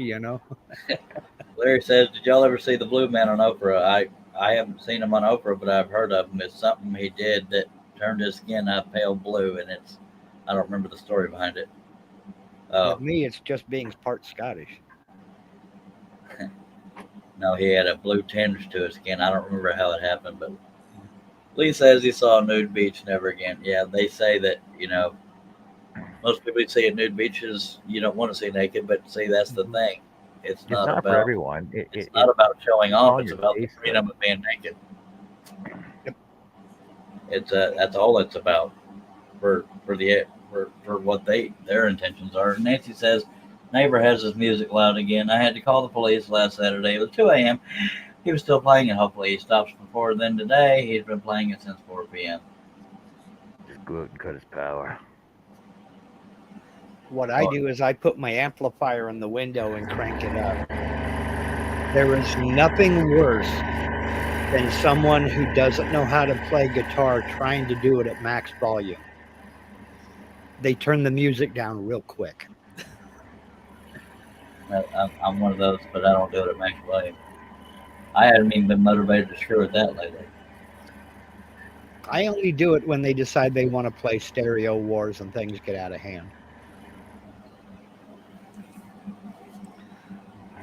Larry says, "Did y'all ever see the Blue Man on Oprah?" I haven't seen him on Oprah, but I've heard of him. It's something he did that turned his skin a pale blue, and I don't remember the story behind it. With me, it's just being part Scottish. No, he had a blue tinge to his skin. I don't remember how it happened, but Lee says he saw a nude beach never again. Yeah, they say that, most people see at nude beaches, you don't want to see naked, but see, that's the thing. It's not about for everyone. It's not about showing off. It's about the freedom of being naked. It's that's all it's about for what their intentions are. Nancy says, neighbor has his music loud again. I had to call the police last Saturday. It was 2 a.m. He was still playing it. Hopefully he stops before then today. He's been playing it since 4 p.m. Just go out and cut his power. What I do is I put my amplifier in the window and crank it up. There is nothing worse than someone who doesn't know how to play guitar trying to do it at max volume. They turn the music down real quick. I'm one of those, but I don't do it at max volume. I haven't even been motivated to screw with that lately. I only do it when they decide they want to play stereo wars and things get out of hand.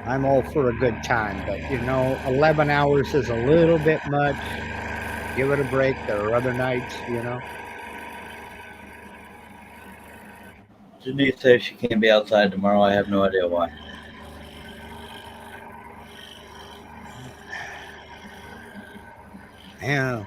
I'm all for a good time, but 11 hours is a little bit much. Give it a break. There are other nights, Denise says she can't be outside tomorrow. I have no idea why. Yeah.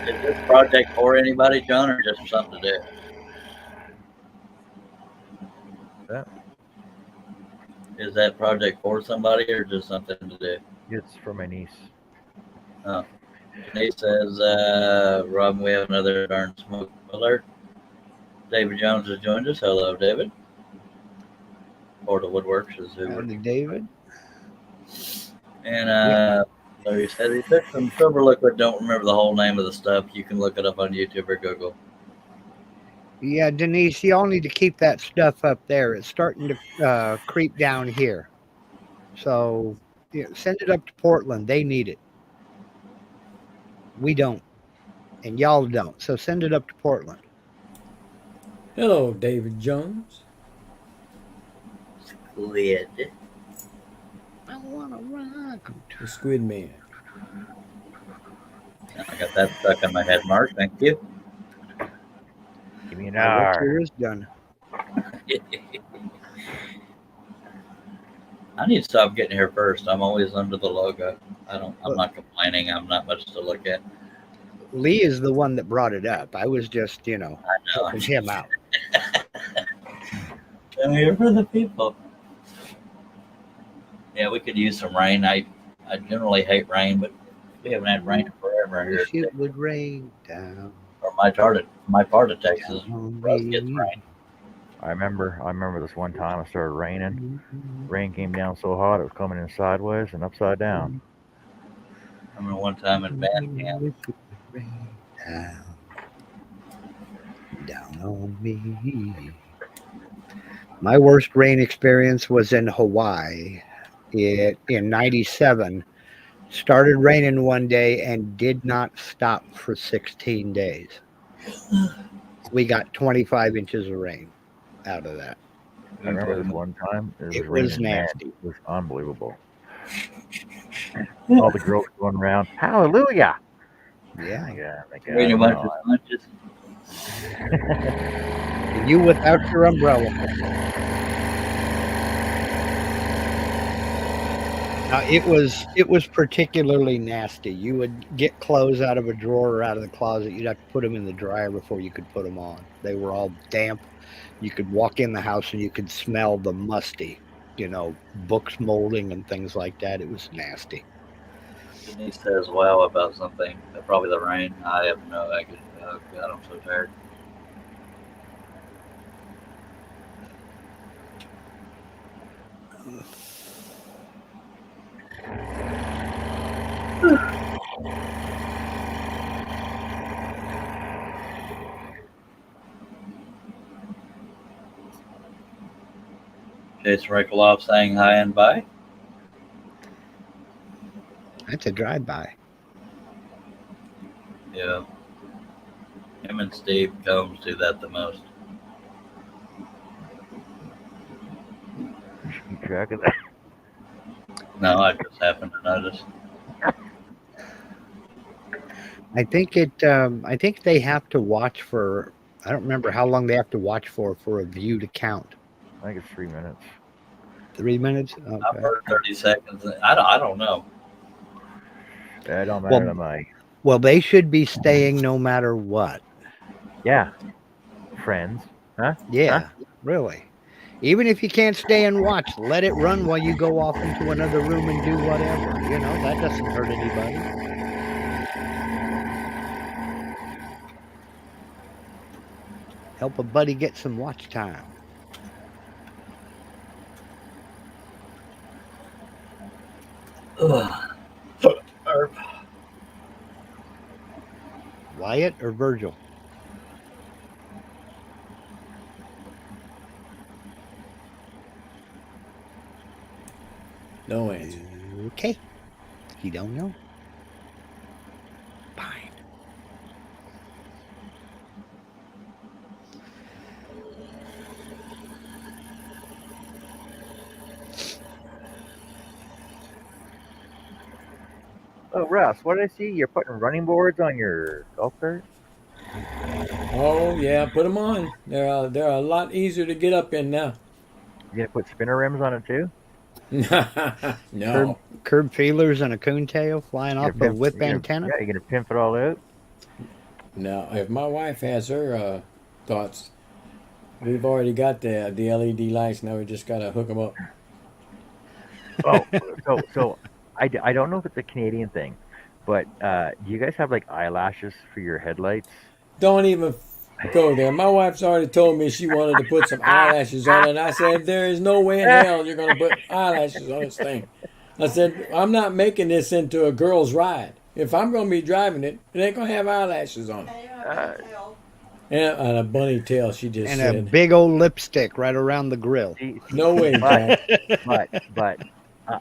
Is this project for anybody, John, or just something to do? Yeah. Is that project for somebody or just something to do? It's for my niece. Oh. Denise says, Robin, we have another darn smoke alert. David Jones has joined us. Hello, David. Portal Woodworks is who. Howdy, David. And Larry said he took some silver liquid. Don't remember the whole name of the stuff. You can look it up on YouTube or Google. Yeah, Denise, y'all need to keep that stuff up there. It's starting to creep down here. So send it up to Portland. They need it. We don't. And y'all don't. So send it up to Portland. Hello, David Jones. squid. I want to rock. The Squid Man. I got that stuck in my head, Mark. Thank you. Give me an My work hour. here is done. I need to stop getting here first. I'm always under the logo. I'm not complaining. I'm not much to look at. Lee is the one that brought it up. I was just, I know. helping him out. I'm here for the people. Yeah, we could use some rain. I generally hate rain, but we haven't had rain forever here. Wish it would rain down. Or my part of Texas on gets me. rain. I remember this one time it started raining. Rain came down so hard it was coming in sideways and upside down. I remember one time in band camp. Wish it would rain down on me. My worst rain experience was in Hawaii. In '97, started raining one day and did not stop for 16 days. We got 25 inches of rain out of that. I remember this one time It raining, was man, nasty. it was unbelievable. All the girls going around, hallelujah! Yeah. Pretty much as much as You without your umbrella. It was particularly nasty. You would get clothes out of a drawer or out of the closet. You'd have to put them in the dryer before you could put them on. They were all damp. You could walk in the house and you could smell the musty, books molding and things like that. It was nasty. Denise says wow about something. Probably the rain. I have no idea. Oh God, I'm so tired. Jason Rikoloff saying hi and bye. That's a drive-by. Yeah. Him and Steve Combs do that the most. You should keep track of that. No, I just happened to notice. I think they have to watch for. I don't remember how long they have to watch for a view to count. I think it's 3 minutes. 3 minutes. I've Okay. heard 30 seconds. I don't know. That don't matter Well- to me. Well, they should be staying no matter what. Yeah. Friends. Yeah, really. Even if you can't stay and watch, let it run while you go off into another room and do whatever. That doesn't hurt anybody. Help a buddy get some watch time. Ugh. Herb. Wyatt or Virgil? No answer. Okay. You don't know. Fine. Oh, Russ, what did I see? You're putting running boards on your golf cart? Oh yeah, put them on. They're a lot easier to get up in now. You gonna put spinner rims on it too? No. Curb feelers and a coontail flying You're off gonna a whip antenna. Yeah, you're gonna pimp it all out. No. If my wife has her thoughts, we've already got the LED lights. Now we just gotta hook them up. Oh, so I don't know if it's a Canadian thing, but do you guys have like eyelashes for your headlights? Don't even go there. My wife's already told me she wanted to put some eyelashes on it. And I said, there is no way in hell you're going to put eyelashes on this thing. I said, I'm not making this into a girl's ride. If I'm going to be driving it, it ain't going to have eyelashes on it. And a bunny tail, she just And said. a big old lipstick right around the grill. No way, But, Jack. but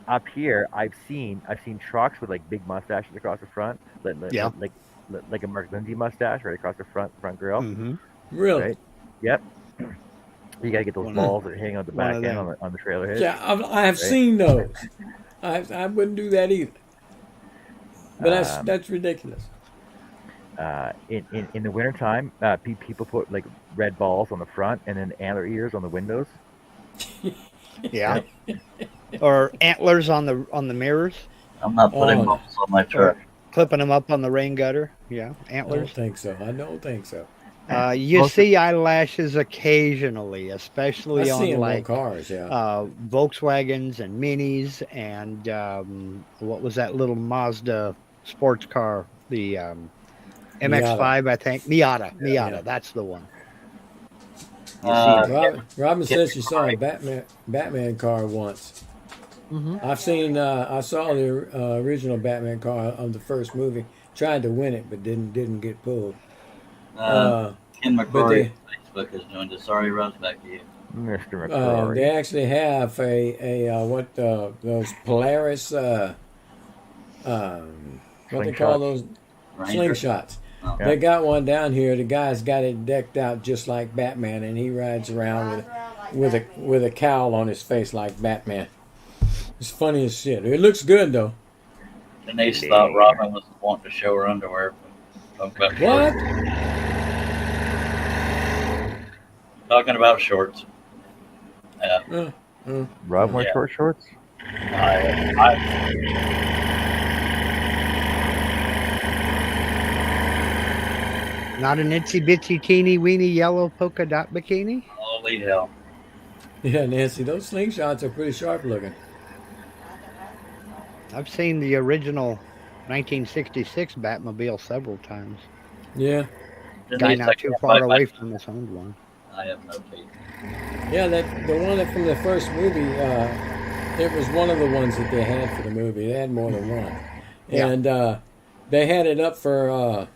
up here, I've seen trucks with like big mustaches across the front, Yeah. like a Mark Lindsay mustache right across the front grill. Mm-hmm. Really? Right. Yep. You gotta get those One- balls that hang on the one back of end them. on the trailer hitch. Yeah, I have seen those. I wouldn't do that either. But that's ridiculous. In the wintertime, people put like red balls on the front and then antler ears on the windows. Yeah. Or antlers on the mirrors, I'm not putting Oh, no. bumps on my truck. clipping them up on the rain gutter. Yeah, I antlers. don't think so. I don't think so. You Most of- see eyelashes occasionally, I especially see on them on like cars, yeah. Volkswagens and Minis, and what was that little Mazda sports car? The MX-5, I think. Miata. Yeah. That's the one. Robin says she saw a Batman car once. Mm-hmm. I saw the original Batman car of the first movie. Tried to win it, but didn't get pulled. Ken but McCrory Facebook has joined us. Sorry, Russ, back to you. Mr. McCrory. They actually have those Polaris what they call Slingshots. those Ranger? slingshots. Oh. Yeah. They got one down here. The guy's got it decked out just like Batman, and he rides around with a cowl on his face like Batman. It's funny as shit. It looks good though. Denise thought Robin was wanting to show her underwear. What? Talking about shorts. Yeah. Rob wears Yeah. short shorts. Not an itsy bitsy teeny weeny yellow polka dot bikini. Holy hell. Yeah, Nancy, those slingshots are pretty sharp looking. I've seen the original 1966 Batmobile several times. Yeah, Guy Denise, not I too can't far find away my- from us owned one. I have no teeth. yeah. The one from the first movie. It was one of the ones that they had for the movie. They had more than one, Yeah. and they had it up for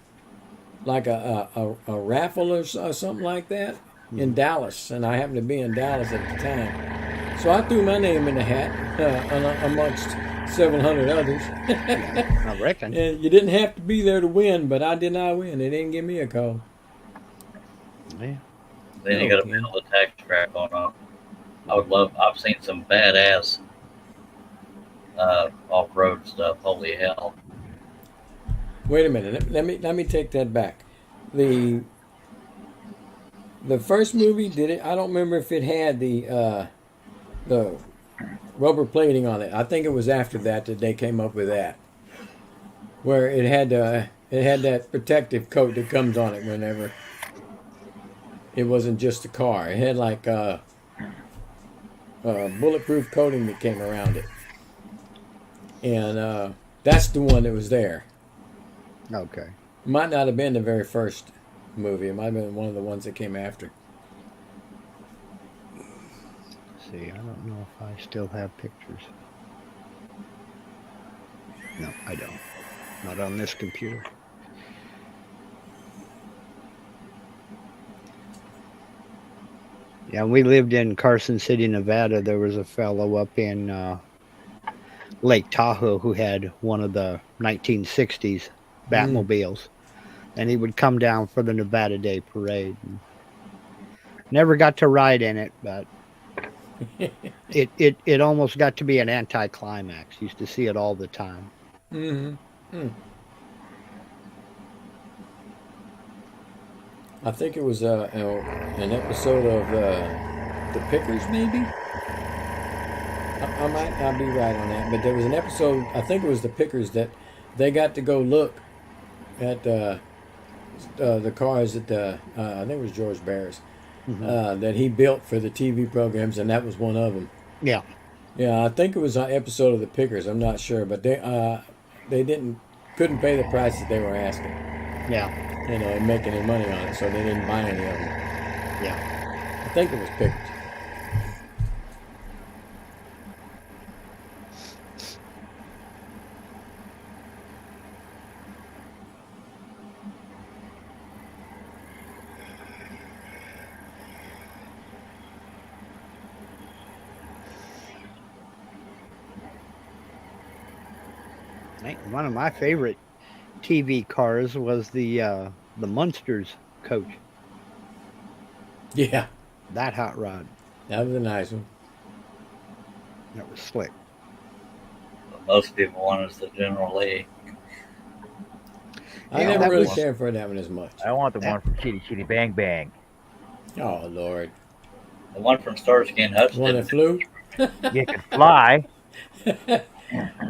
like a raffle or something like that in Dallas, and I happened to be in Dallas at the time, so I threw my name in the hat amongst several hundred others. I reckon. And you didn't have to be there to win, but I did not win. They didn't give me a call. Yeah. Then you got to Okay. build a tax crap going on. I've seen some badass off-road stuff. Holy hell. Wait a minute. Let me take that back. The first movie did it. I don't remember if it had the rubber plating on it. I think it was after that they came up with that, where it had that protective coat that comes on it whenever. It wasn't just a car. It had like bulletproof coating that came around it, and that's the one that was there. Okay. Might not have been the very first movie. It might have been one of the ones that came after. See, I don't know if I still have pictures. No, I don't. Not on this computer. Yeah, when we lived in Carson City, Nevada. There was a fellow up in Lake Tahoe who had one of the 1960s Batmobiles, and he would come down for the Nevada Day Parade. And never got to ride in it, but it almost got to be an anticlimax. Used to see it all the time. Mm-hmm. I think it was an episode of The Pickers, maybe. I might not be right on that, but there was an episode. I think it was The Pickers that they got to go look at the cars that I think it was George Barris that he built for the TV programs, and that was one of them. Yeah. Yeah, I think it was an episode of The Pickers. I'm not sure, but they couldn't pay the price that they were asking. Yeah. And make any money on it, so they didn't buy any of them. Yeah. I think it was Pickers. One of my favorite TV cars was the Munsters coach. Yeah, That hot rod. That was a nice one. That was slick. But most people want is the General Lee. I Yeah, never that really was- cared for that one as much. I want the That- one from Chitty Chitty Bang Bang. Oh Lord, The one from Starsky and Hutch the one that didn't. flew. You can fly.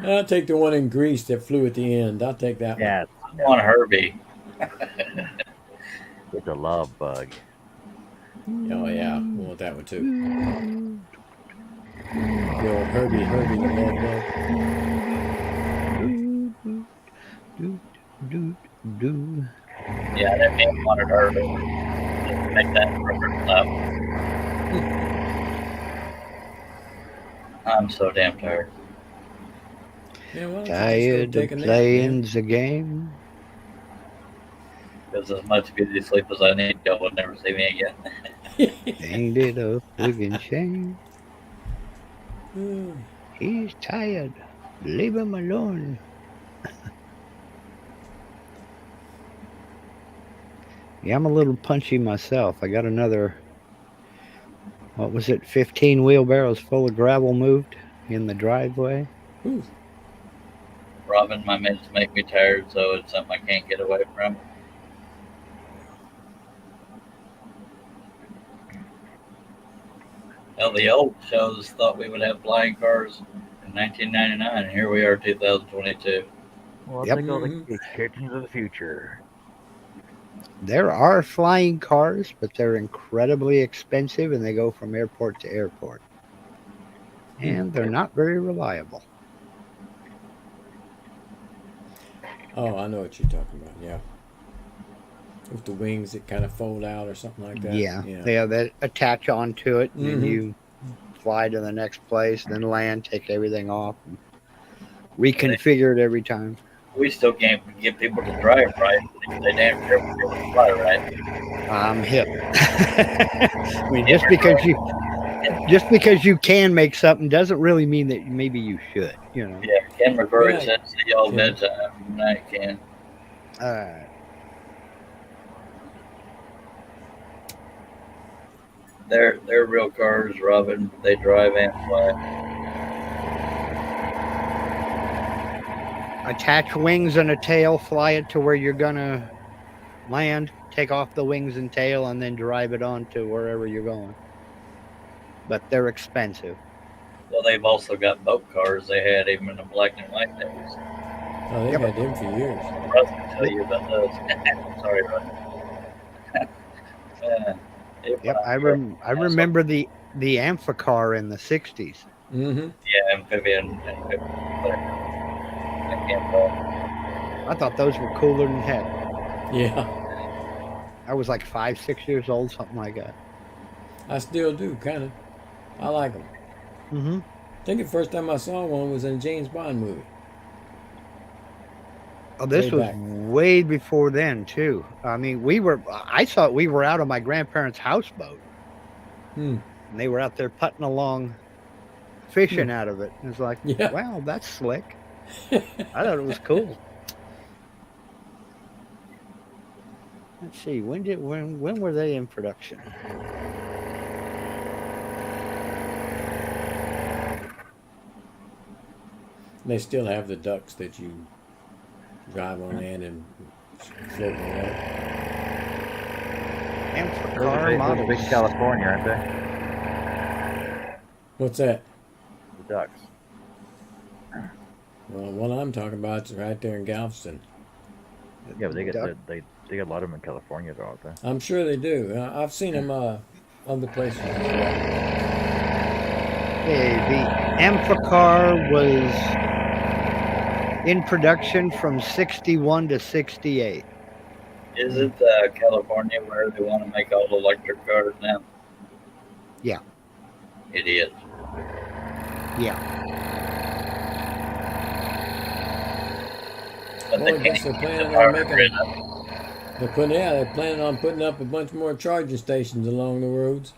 I'll take the one in Greece that flew at the end. I'll take that Yeah, I want Herbie. it's a love bug. one. Oh yeah, I want that one too. The old Herbie, the love bug. Do. Yeah, that man wanted Herbie. Just make that perfect love. I'm so damn tired. Yeah, well, Tired take of a nap, playing the game. Because as much beauty sleep as I need, y'all will never see me again. man. Ain't it a friggin' shame? Hmm. He's tired. Leave him alone. Yeah, I'm a little punchy myself. I got another, what was it, 15 wheelbarrows full of gravel moved in the driveway. Ooh. Robin, my meds make me tired, so it's something I can't get away from. Hell, the old shows thought we would have flying cars in 1999, and here we are, 2022. Well, Yep. they go Mhm. the kitchens of the future. There are flying cars, but they're incredibly expensive and they go from airport to airport. And they're not very reliable. Oh, I know what you're talking about. Yeah, with the wings that kind of fold out or something like that. Yeah, that attach onto it, and then Mhm. you fly to the next place, then land, take everything off, and reconfigure it every time. We still can't get people to drive right. They damn sure we able to fly right. I'm hip. I mean, just because you can make something doesn't really mean that maybe you should. You know. Yeah, Ken McCrory Right. said, see y'all Yeah. bedtime. Night, Ken. They're real cars, Robin. They drive and fly. Attach wings and a tail, fly it to where you're gonna land, take off the wings and tail, and then drive it on to wherever you're going. But they're expensive. Well, they've also got boat cars. They had even in the black and white days. Oh, they've Yep. had them for years. Russ can tell you about those. Sorry, Russ. Yep, I remember the Amphicar in the '60s. Mm-hmm. Yeah, amphibian. I can't tell. I thought those were cooler than heck. Yeah, I was like 5, 6 years old, something like that. I still do, kind of. I like them. Mm-hmm. I think the first time I saw one was in a James Bond movie. Oh, this Way was back. way before then too. I mean, I thought we were out on my grandparents' houseboat, Hmm. and they were out there putting along, fishing out of it. It's like, Yeah. wow, that's slick. I thought it was cool. Let's see, when were they in production? They still have the ducks that you drive on land and float on water. Amphicar Those are big models. in California, aren't they? What's that? The ducks. Well, what I'm talking about is right there in Galveston. Yeah, but they get Duck. they get a lot of them in California, though, don't they? I'm sure they do. I've seen them other places. Okay, the Amphicar was in production from '61 to '68. Is it California where they want to make all electric cars now? Yeah. Idiot. Yeah. But Well, they I can't guess they're keep the planning on power making- grid up. They're planning on putting up a bunch more charging stations along the roads.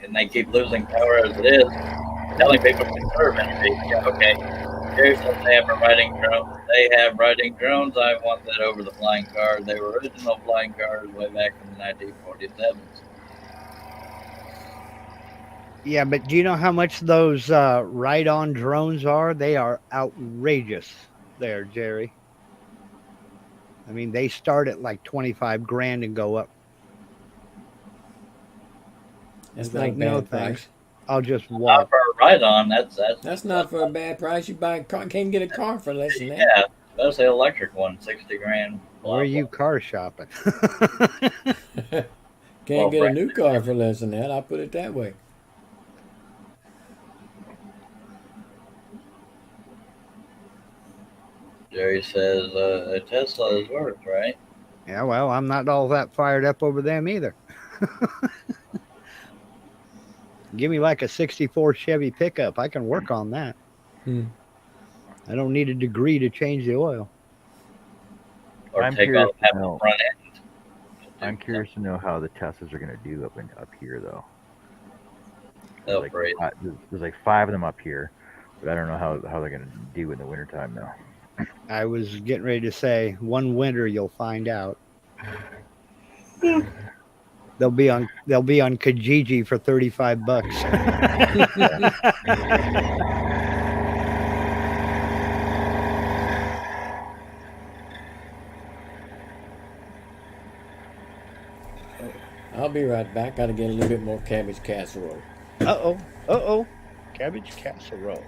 And they keep losing power as it is. Telling people to conserve energy. Yeah, okay. Here's what they have a riding drone. They have riding drones. I want that over the flying cars. They were original flying cars way back in the 1947s. Yeah, but do you know how much those ride-on drones are? They are outrageous there, Jerry. I mean, they start at like 25 grand and go up. That's It's not a like, no bad thanks. price. I'll just Not walk. for a ride on. That's not for a bad price. You buy a car, can't get a car for less than that. Yeah, that's the electric one, 60 grand. blah, Where are blah. you car shopping? Can't Well, get a Brandon, new car for less than that. I'll put it that way. Jerry says a Tesla is worth, right? Yeah, well, I'm not all that fired up over them either. Give me like a 64 Chevy pickup. I can work on that. Hmm. I don't need a degree to change the oil. Or I'm take curious off to half the know. front end. I'm curious to know how the Teslas are going to do up here, though. They'll Like, breathe. there's like 5 of them up here, but I don't know how they're going to do in the wintertime, though. I was getting ready to say one winter you'll find out. They'll be on Kijiji for $35. I'll be right back. Got to get a little bit more cabbage casserole. Uh-oh. Cabbage casserole.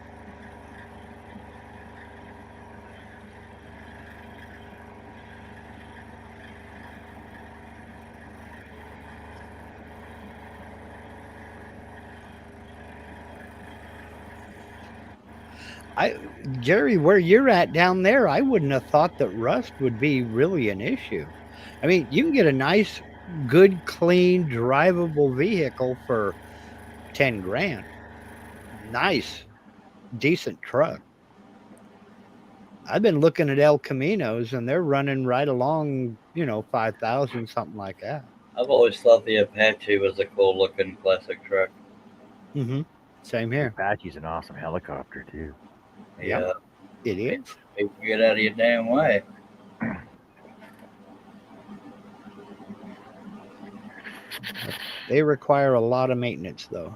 Jerry, where you're at down there, I wouldn't have thought that rust would be really an issue. I mean, you can get a nice, good, clean, drivable vehicle for 10 grand. Nice, decent truck. I've been looking at El Caminos and they're running right along, 5,000, something like that. I've always thought the Apache was a cool looking classic truck. Mm-hmm. Same here. Apache's an awesome helicopter, too. Yeah. Yep. It is. People get out of your damn way. They require a lot of maintenance, though.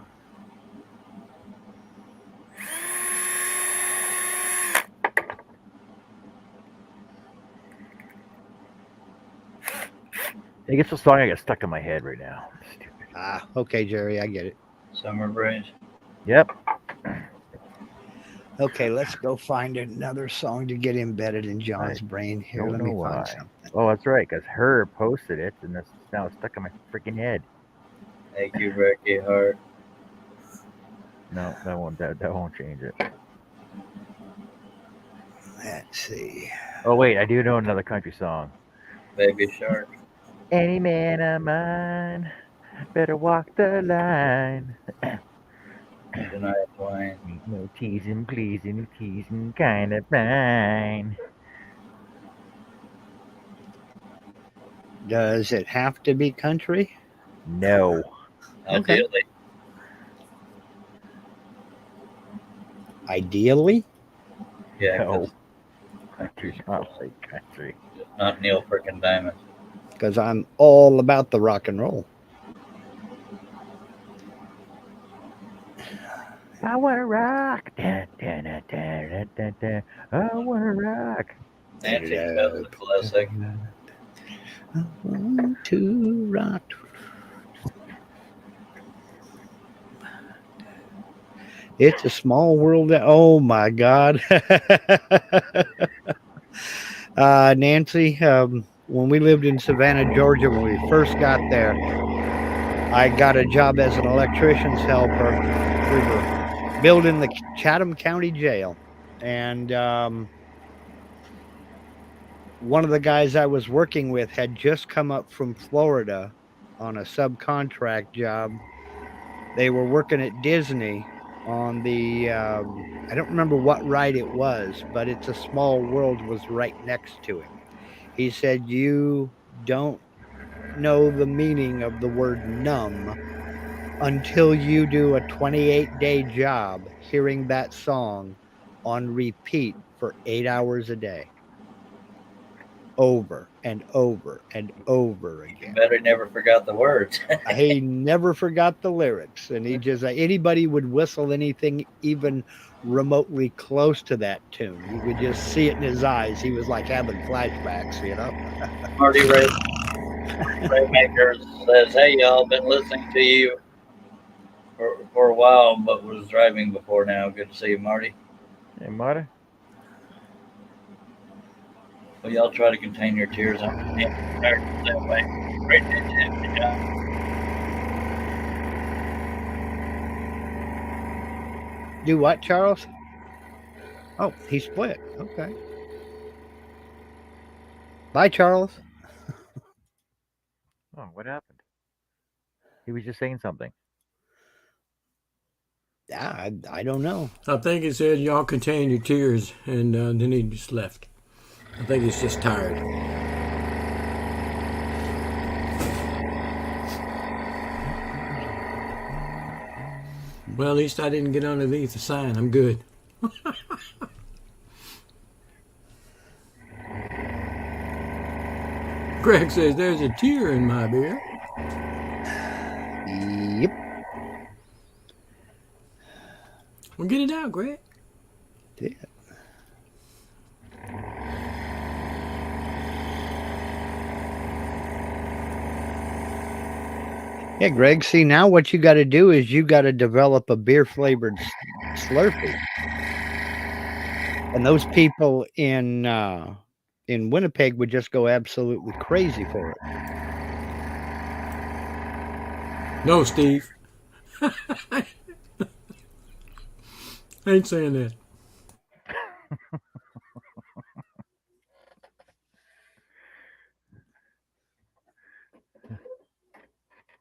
I guess the song I got stuck in my head right now. Stupid. Ah, okay, Jerry, I get it. Summer breeze. Yep. Okay, let's go find another song to get embedded in John's brain. Here, don't let me know find why. something. Oh, that's right, because her posted it, and that's now it's stuck in my freaking head. Thank you, Ricky Hart. No, that won't change it. Let's see. Oh wait, I do know another country song. Baby Shark. Any man of mine better walk the line. Tonight Twain. Ain't no teasing, pleasing, teasing kind of fine. Does it have to be country? No. Okay. Ideally. Ideally? Yeah, No. 'cause Country's not like country. it's not Neil frickin' Diamond. Because I'm all about the rock and roll. I wanna rock. Da, da, da, da, da, da, da. I wanna rock. Nancy Bell's a classic. I want to rock. It's a small world. Oh my God. Nancy, when we lived in Savannah, Georgia, when we first got there, I got a job as an electrician's helper. We were building the Chatham County Jail. And one of the guys I was working with had just come up from Florida on a subcontract job. They were working at Disney on the, I don't remember what ride it was, but It's a Small World was right next to him. He said, you don't know the meaning of the word numb until you do a 28-day job hearing that song on repeat for 8 hours a day. over and over and over You again. better never forgot the words. He never forgot the lyrics, and he just anybody would whistle anything even remotely close to that tune. You could just see it in his eyes. He was like having flashbacks, you know. Marty Raymaker says, "Hey y'all, been listening to you for a while, but was driving before now. Good to see you, Marty. Hey, Marta. Well, y'all try to contain your tears. I'm tired that way. Great to job. Do what, Charles? Oh, he split. Okay. Bye, Charles. Oh, what happened? He was just saying something. Yeah, I don't know. I think he said y'all contain your tears, and then he just left. I think he's just tired. Well, at least I didn't get underneath the sign. I'm good. Greg says there's a tear in my beer. Yep. Well, get it out, Greg. Yeah. Yeah, Greg. See, now what you got to do is you got to develop a beer flavored Slurpee, and those people in Winnipeg would just go absolutely crazy for it. No, Steve. I ain't saying that.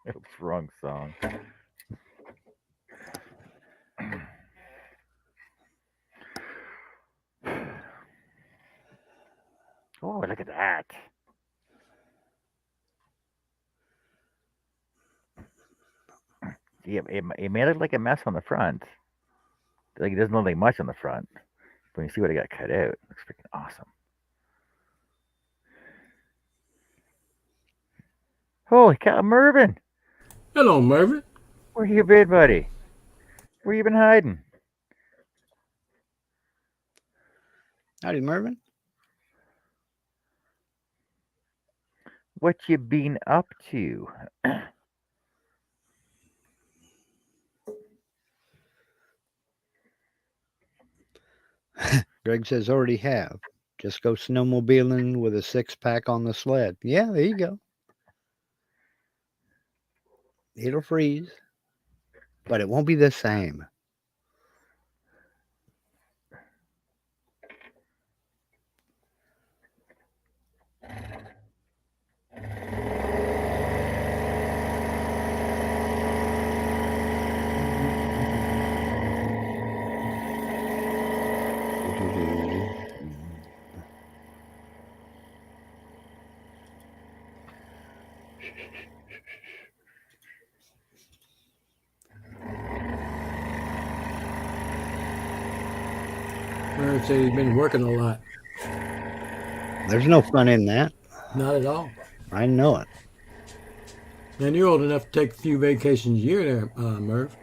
Oops, wrong song. Oh, look at that. Yeah, it made it like a mess on the front. Like it doesn't look like much on the front. But when you see what I got cut out, it looks freaking awesome. Holy cow, Mervin! Hello, Mervin. Where you been, buddy? Where you been hiding? Howdy, Mervin. What you been up to? Greg says already have. Just go snowmobiling with a 6-pack on the sled. Yeah, there you go. It'll freeze, but it won't be the same. Mervin said he's been working a lot. There's no fun in that. Not at all. I know it. And you're old enough to take a few vacations a year there, Merv.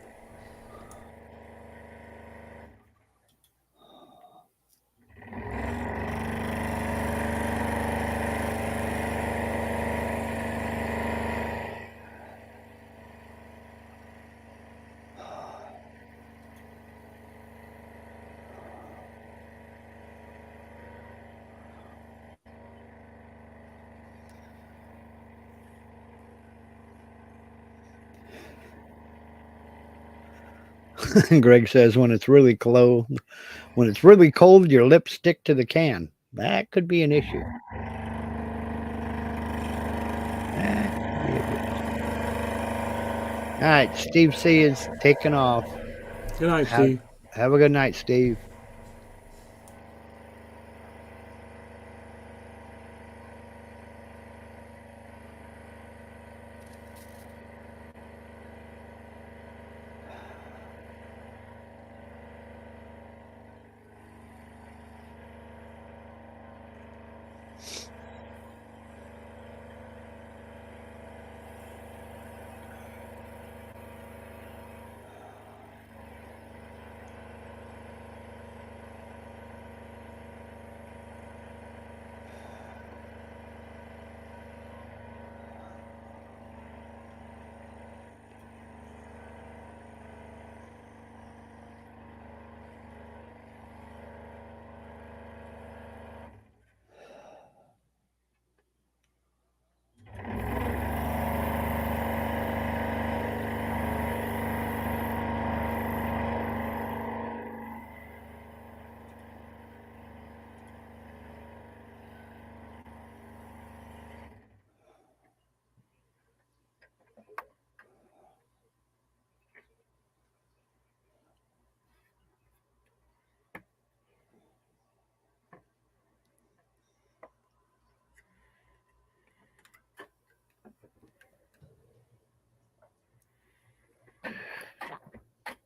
Greg says when it's really cold, your lips stick to the can. That could be an issue. That could be a bit. All right, Steve C is taking off. Good night, Steve. Have a good night, Steve.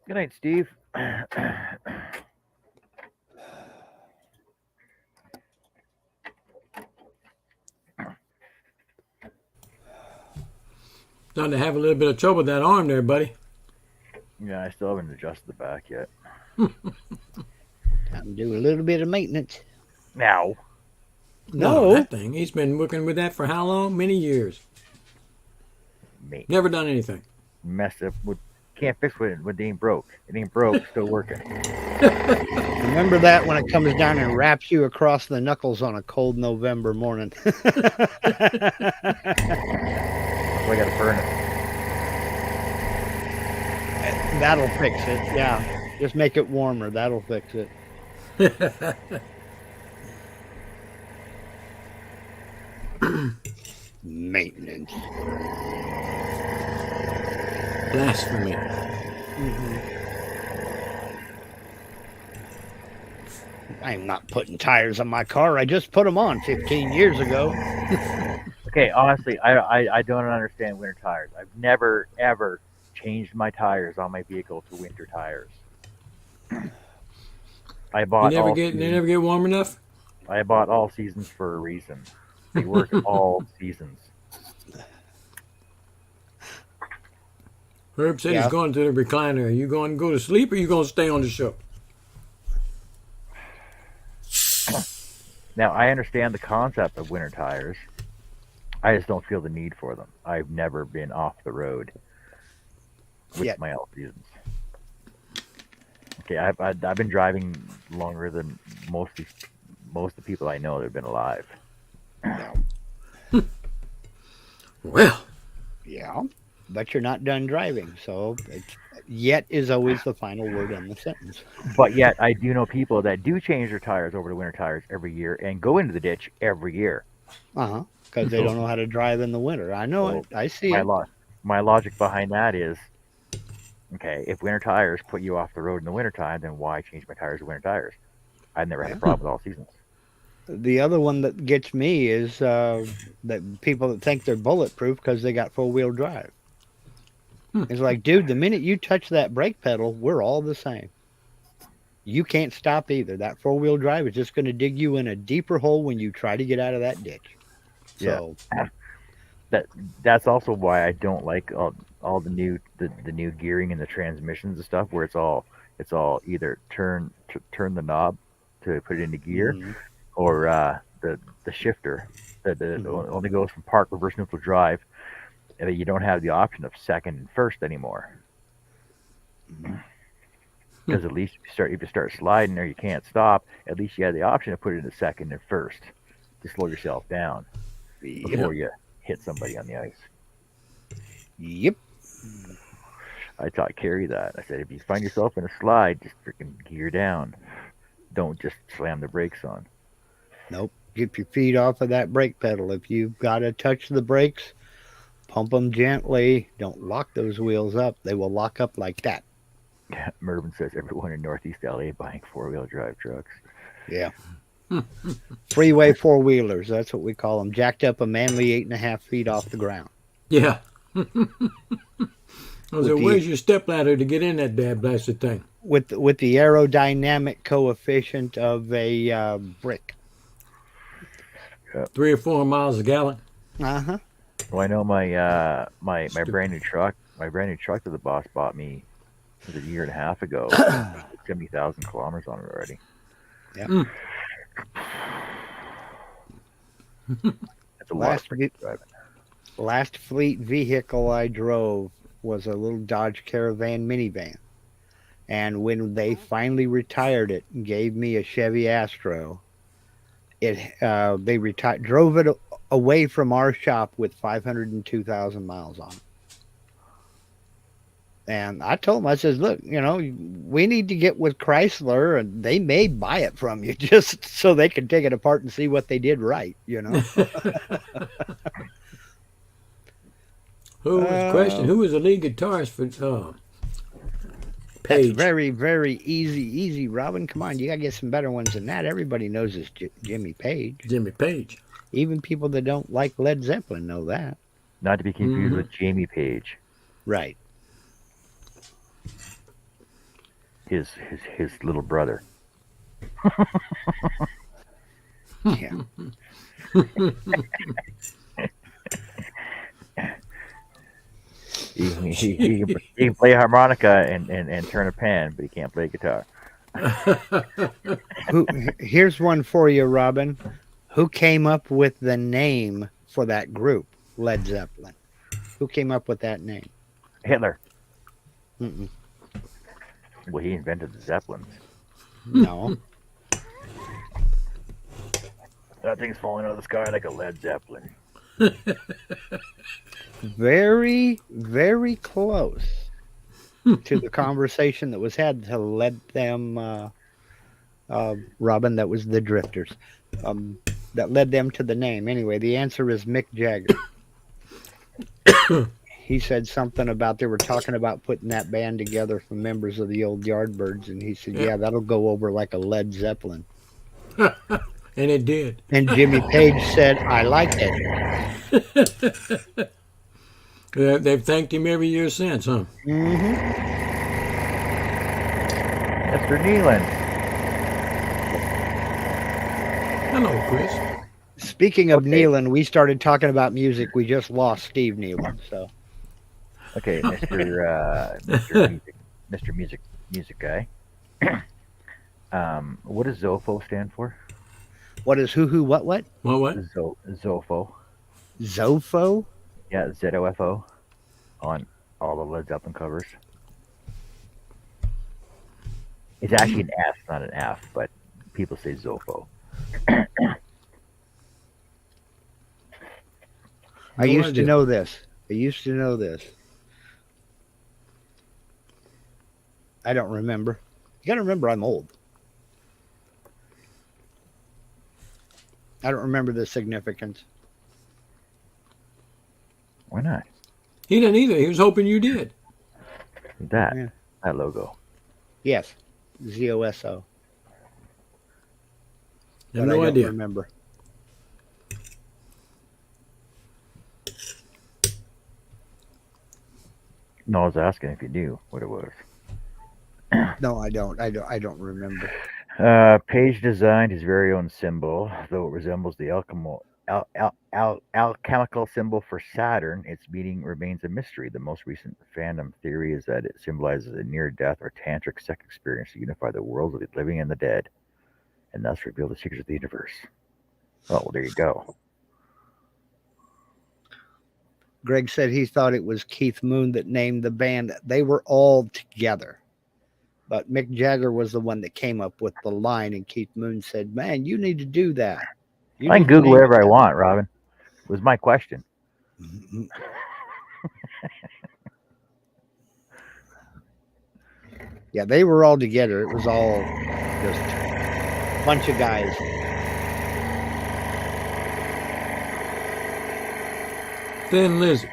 Good night, Steve. Starting to have a little bit of trouble with that arm there, buddy. Yeah, I still haven't adjusted the back yet. Time to do a little bit of maintenance. Now, No. That thing. He's been working with that for how long? Many years. me Never done anything. messed up. Can't fix it when it ain't broke. It ain't broke. Still working. Remember that when it comes down and wraps you across the knuckles on a cold November morning. So I got to burn it. That'll fix it. Yeah. Just make it warmer. That'll fix it. Maintenance. Blasphemy. I'm not putting tires on my car. I just put them on 15 years ago. Okay, honestly, I don't understand winter tires. I've never ever changed my tires on my vehicle to winter tires. I bought They never get warm enough? I bought all seasons for a reason. They work all seasons. Herb said Yeah. he's going to the recliner. Are you going to go to sleep or are you going to stay on the show? Now, I understand the concept of winter tires. I just don't feel the need for them. I've never been off the road with Yeah. my all seasons. Okay, I've been driving longer than most of the people I know that have been alive. Well, Yeah. But you're not done driving. So it's, yet is always the final word in the sentence. But yet, I do know people that do change their tires over to winter tires every year and go into the ditch every year. Uh-huh. Because they don't know how to drive in the winter. I know it. I see it. My logic behind that is, okay, if winter tires put you off the road in the wintertime, then why change my tires to winter tires? I've never had a problem with all seasons. The other one that gets me is that people that think they're bulletproof because they got four-wheel drive. It's like, dude, the minute you touch that brake pedal, we're all the same. You can't stop either. That four-wheel drive is just going to dig you in a deeper hole when you try to get out of that ditch. So, That's also why I don't like all the new gearing and the transmissions and stuff where it's all either turn the knob to put it into gear or the shifter that only goes from park, reverse, neutral, drive, and you don't have the option of second and first anymore. Because at least if you start sliding or you can't stop, at least you have the option to put it into second and first to slow yourself down before you hit somebody on the ice. Yep. I taught Carrie that. I said, if you find yourself in a slide, just freaking gear down. Don't just slam the brakes on. Nope. Get your feet off of that brake pedal. If you've got to touch the brakes, pump them gently. Don't lock those wheels up. They will lock up like that. Mervin says everyone in Northeast LA buying four-wheel drive trucks. Yeah. Freeway four-wheelers. That's what we call them. Jacked up a manly 8.5 feet off the ground. yeah. So where's your stepladder to get in that bad blasted thing? With the aerodynamic coefficient of a brick. 3 or 4 miles a gallon. Uh-huh. Well, I know my my brand new truck that the boss bought me was a year and a half ago. 70,000 kilometers on it already. Yeah. That's a lot of freaking driving. Last fleet vehicle I drove was a little Dodge Caravan minivan. And when they finally retired it and gave me a Chevy Astro, they drove it away from our shop with 502,000 miles on it. And I told them, I says, look, we need to get with Chrysler and they may buy it from you just so they can take it apart and see what they did right, Who was the lead guitarist for Page? That's very, very easy, Robin. Come on, you got to get some better ones than that. Everybody knows it's Jimmy Page. Jimmy Page. Even people that don't like Led Zeppelin know that. Not to be confused with Jamie Page. Right. his little brother. Yeah. He can play harmonica and turn a pan, but he can't play guitar. Here's one for you, Robin. Who came up with the name for that group, Led Zeppelin? Who came up with that name? Hitler. Mm-mm. Well, he invented the Zeppelins. No. That thing's falling out of the sky like a Led Zeppelin. Very, very close to the conversation that was had to lead them, Robin, that was the Drifters, that led them to the name. Anyway, the answer is Mick Jagger. He said something about they were talking about putting that band together from members of the old Yardbirds, and he said, yeah, that'll go over like a Led Zeppelin. And it did. And Jimmy Page said, I like it. They've thanked him every year since, huh? Mm-hmm. Mr. Nealon. Hello, Chris. Speaking of Okay. Nealon, we started talking about music. We just lost Steve Nealon, so. Okay, Mr. Music guy. What does Zofo stand for? What is who, what? What? Zofo. Zofo? Yeah, ZOFO on all the Led Zeppelin covers. It's actually an S, not an F, but people say Zofo. I No used idea. to know this. I don't remember. You got to remember I'm old. I don't remember the significance. Why not? He didn't either. He was hoping you did. That Yeah. that logo. Yes, ZOSO. I have But I no don't idea. remember. No, I was asking if you knew what it was. No, I don't. I don't remember. Page designed his very own symbol, though it resembles the alchemical symbol for Saturn. Its meaning remains a mystery. The most recent fandom theory is that it symbolizes a near-death or tantric sex experience to unify the worlds of the living and the dead, and thus reveal the secrets of the universe. Oh, well, there you go. Greg said he thought it was Keith Moon that named the band. They were all together. But Mick Jagger was the one that came up with the line, and Keith Moon said, man, you need to do that. You I need can to Google name whatever it I that." want, Robin. Was my question. Yeah, they were all together. It was all just a bunch of guys. Thin Lizzy.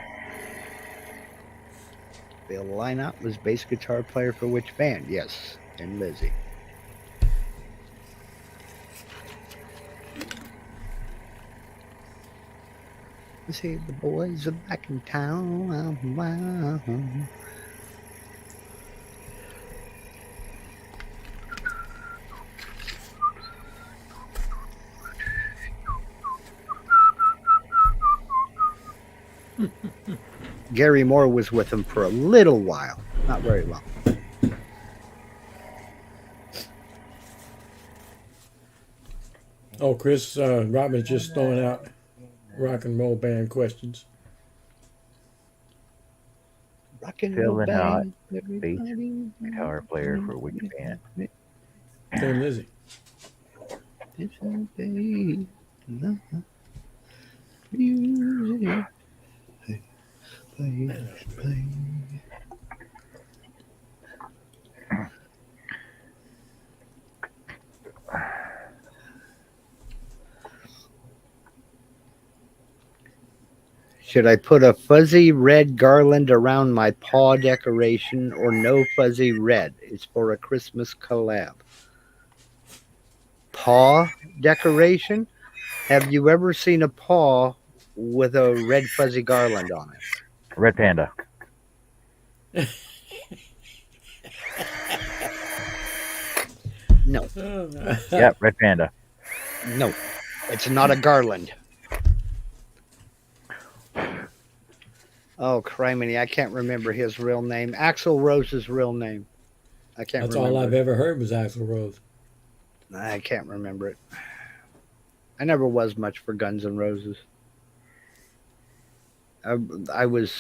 Bill Lynott was bass guitar player for which band? Yes, and Lizzie. See, the boys are back in town. Wow. Gary Moore was with him for a little while, not very long. Oh, Chris, Robin's just throwing out rock and roll band questions. Rock and Phil roll Lynott, band, everybody. Guitar player for which band? Thin Lizzy. It's a day, love, music. Play. Should I put a fuzzy red garland around my paw decoration or no fuzzy red? It's for a Christmas collab. Paw decoration? Have you ever seen a paw with a red fuzzy garland on it? Red Panda. Yeah, Red Panda. No, it's not a garland. Oh, criminy, I can't remember his real name. Axl Rose's real name. I can't That's remember. all I've ever heard was Axl Rose. I can't remember it. I never was much for Guns N' Roses. I was.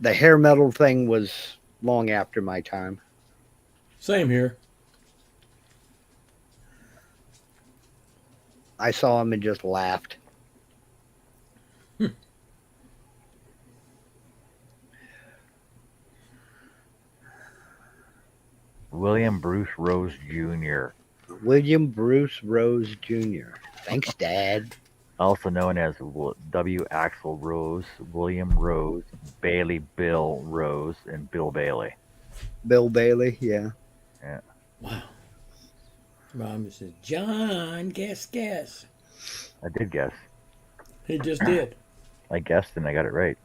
The hair metal thing was long after my time. Same here. I saw him and just laughed. William Bruce Rose Jr., William Bruce Rose Jr. Thanks, Dad. also known as W. Axl Rose, William Rose, Bailey Bill Rose, and Bill Bailey. Bill Bailey, yeah. Wow. Mom says, John, guess. I did guess. He just did. I guessed and I got it right.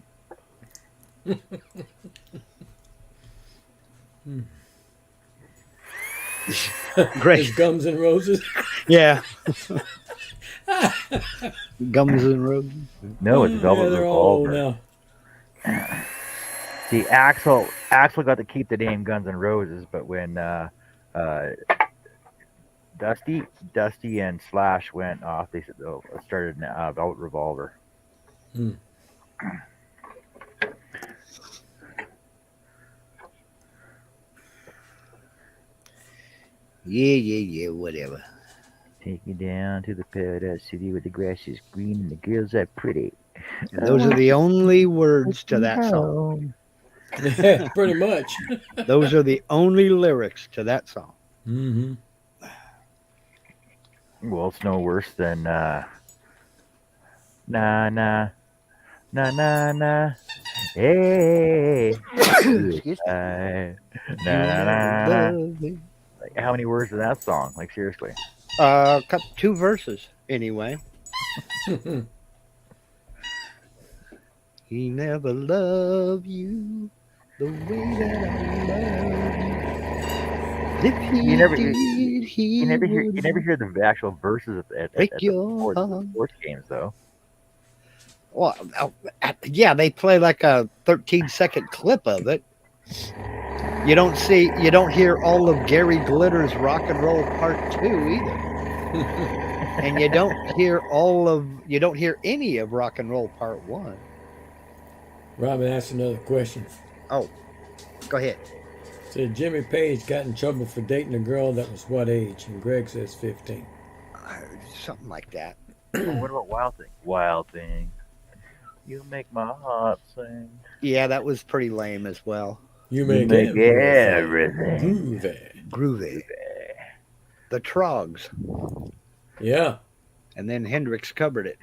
Great. His Gums and Roses. Yeah. Gums and Roses. No, it's Velvet Yeah, they're all Revolver. old now. See, Axl got to keep the name Guns N' Roses, but when Dusty and Slash went off, they said, started Velvet Revolver. Hmm. Yeah, whatever. Take me down to the paradise city where the grass is green and the girls are pretty. And those are the only words to that song. Yeah, pretty much. Those are the only lyrics to that song. Mm-hmm. Well, it's no worse than na na na na. Hey, goodbye. Na na na. Like, how many words is that song? Like, seriously. Two verses, anyway. He never loved you the way that I love you. If he You never- did, You never hear would the actual verses at break the your heart. sports games, though. Well, yeah, they play like a 13-second clip of it. You don't hear all of Gary Glitter's Rock and Roll Part 2 either. And you don't hear any of Rock and Roll Part 1. Robin asked another question. Oh, go ahead. Said Jimmy Page got in trouble for dating a girl that was what age? And Greg says 15. Something like that. What about Wild Thing? Wild Thing, you make my heart sing. Yeah, that was pretty lame as well. You You make make everything everything. groovy. Groovy. The Trogs. Yeah. And then Hendrix covered it.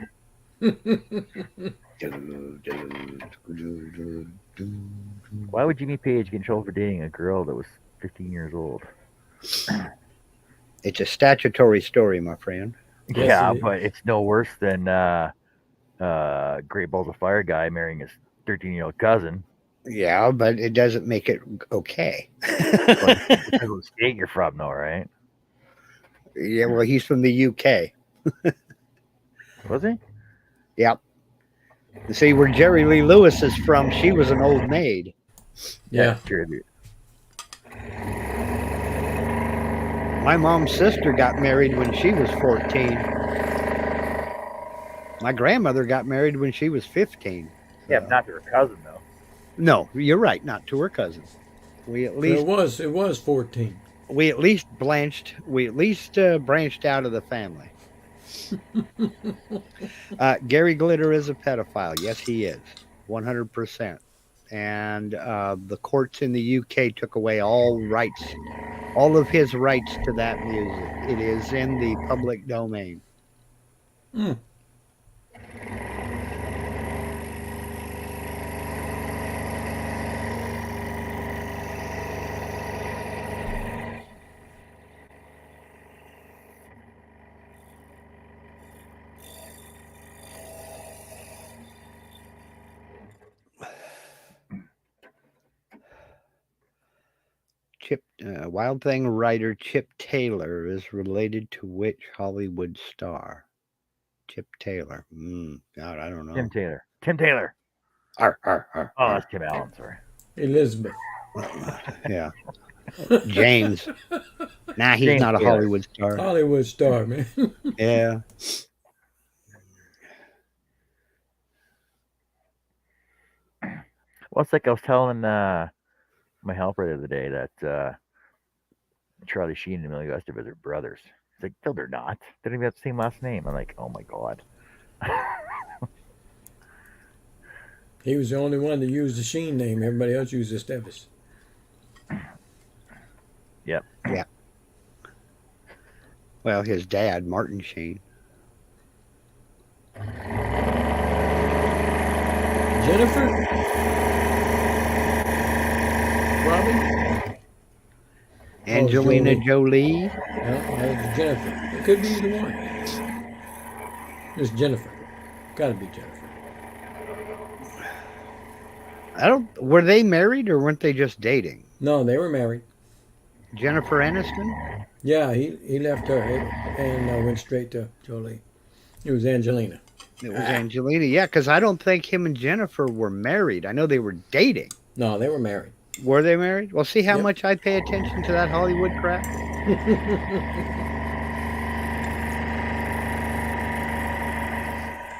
Why would Jimmy Page get in trouble for dating a girl that was 15 years old? It's a statutory story, my friend. Yes, Yeah, it is. but it's no worse than Great Balls of Fire guy marrying his 13-year-old cousin. Yeah, but it doesn't make it okay. Depends what state you're from, though, right? Yeah, well, he's from the UK. Was he? Yep. See, where Jerry Lee Lewis is from, she was an old maid. Yeah. Sure, dude. My mom's sister got married when she was 14. My grandmother got married when she was 15. Yeah, but not to her cousin, though. No, you're right, not to her cousin. We at least It was 14. branched out of the family. Gary Glitter is a pedophile. Yes, he is. 100%. And the courts in the UK took away all of his rights to that music. It is in the public domain. Mm. Wild Thing writer Chip Taylor is related to which Hollywood star? Chip Taylor. God, I don't know. Tim Taylor. Tim Taylor. Arr. Oh, that's Tim Allen. Sorry. Elizabeth. Yeah. James. Nah, he's James not a Taylor. Hollywood star. Hollywood star, man. Yeah. Well, it's like I was telling my helper the other day that Charlie Sheen and Emilio Estevez are brothers. It's like, no, they're not. They don't even have the same last name. I'm like, oh my god. He was the only one that used the Sheen name. Everybody else used Estevez. Yep. Yeah. Well, his dad, Martin Sheen. Jennifer? Robin? Angelina Jolie. No, that was Jennifer. It could be either one. It's Jennifer. Gotta be Jennifer. Were they married or weren't they just dating? No, they were married. Jennifer Aniston? Yeah, he left her and went straight to Jolie. It was Angelina. It was Angelina. Yeah, because I don't think him and Jennifer were married. I know they were dating. No, they were married. Were they married? Well, see how Yep. much I pay attention to that Hollywood crap?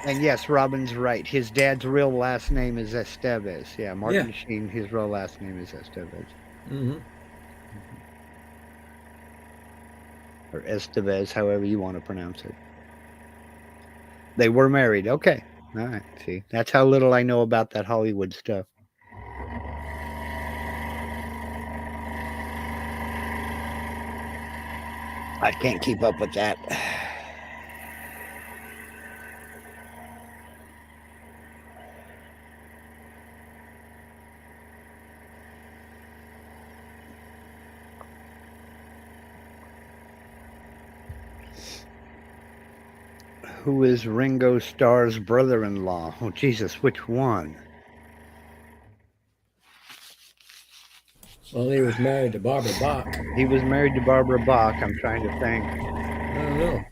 And yes, Robin's right. His dad's real last name is Estevez. Yeah, Martin Sheen, his real last name is Estevez. Mm-hmm. Or Estevez, however you want to pronounce it. They were married. Okay. All right. See, that's how little I know about that Hollywood stuff. I can't keep up with that. Who is Ringo Starr's brother-in-law? Oh, Jesus, which one? Well, he was married to Barbara Bach. He was married to Barbara Bach. I'm trying to think. I don't know.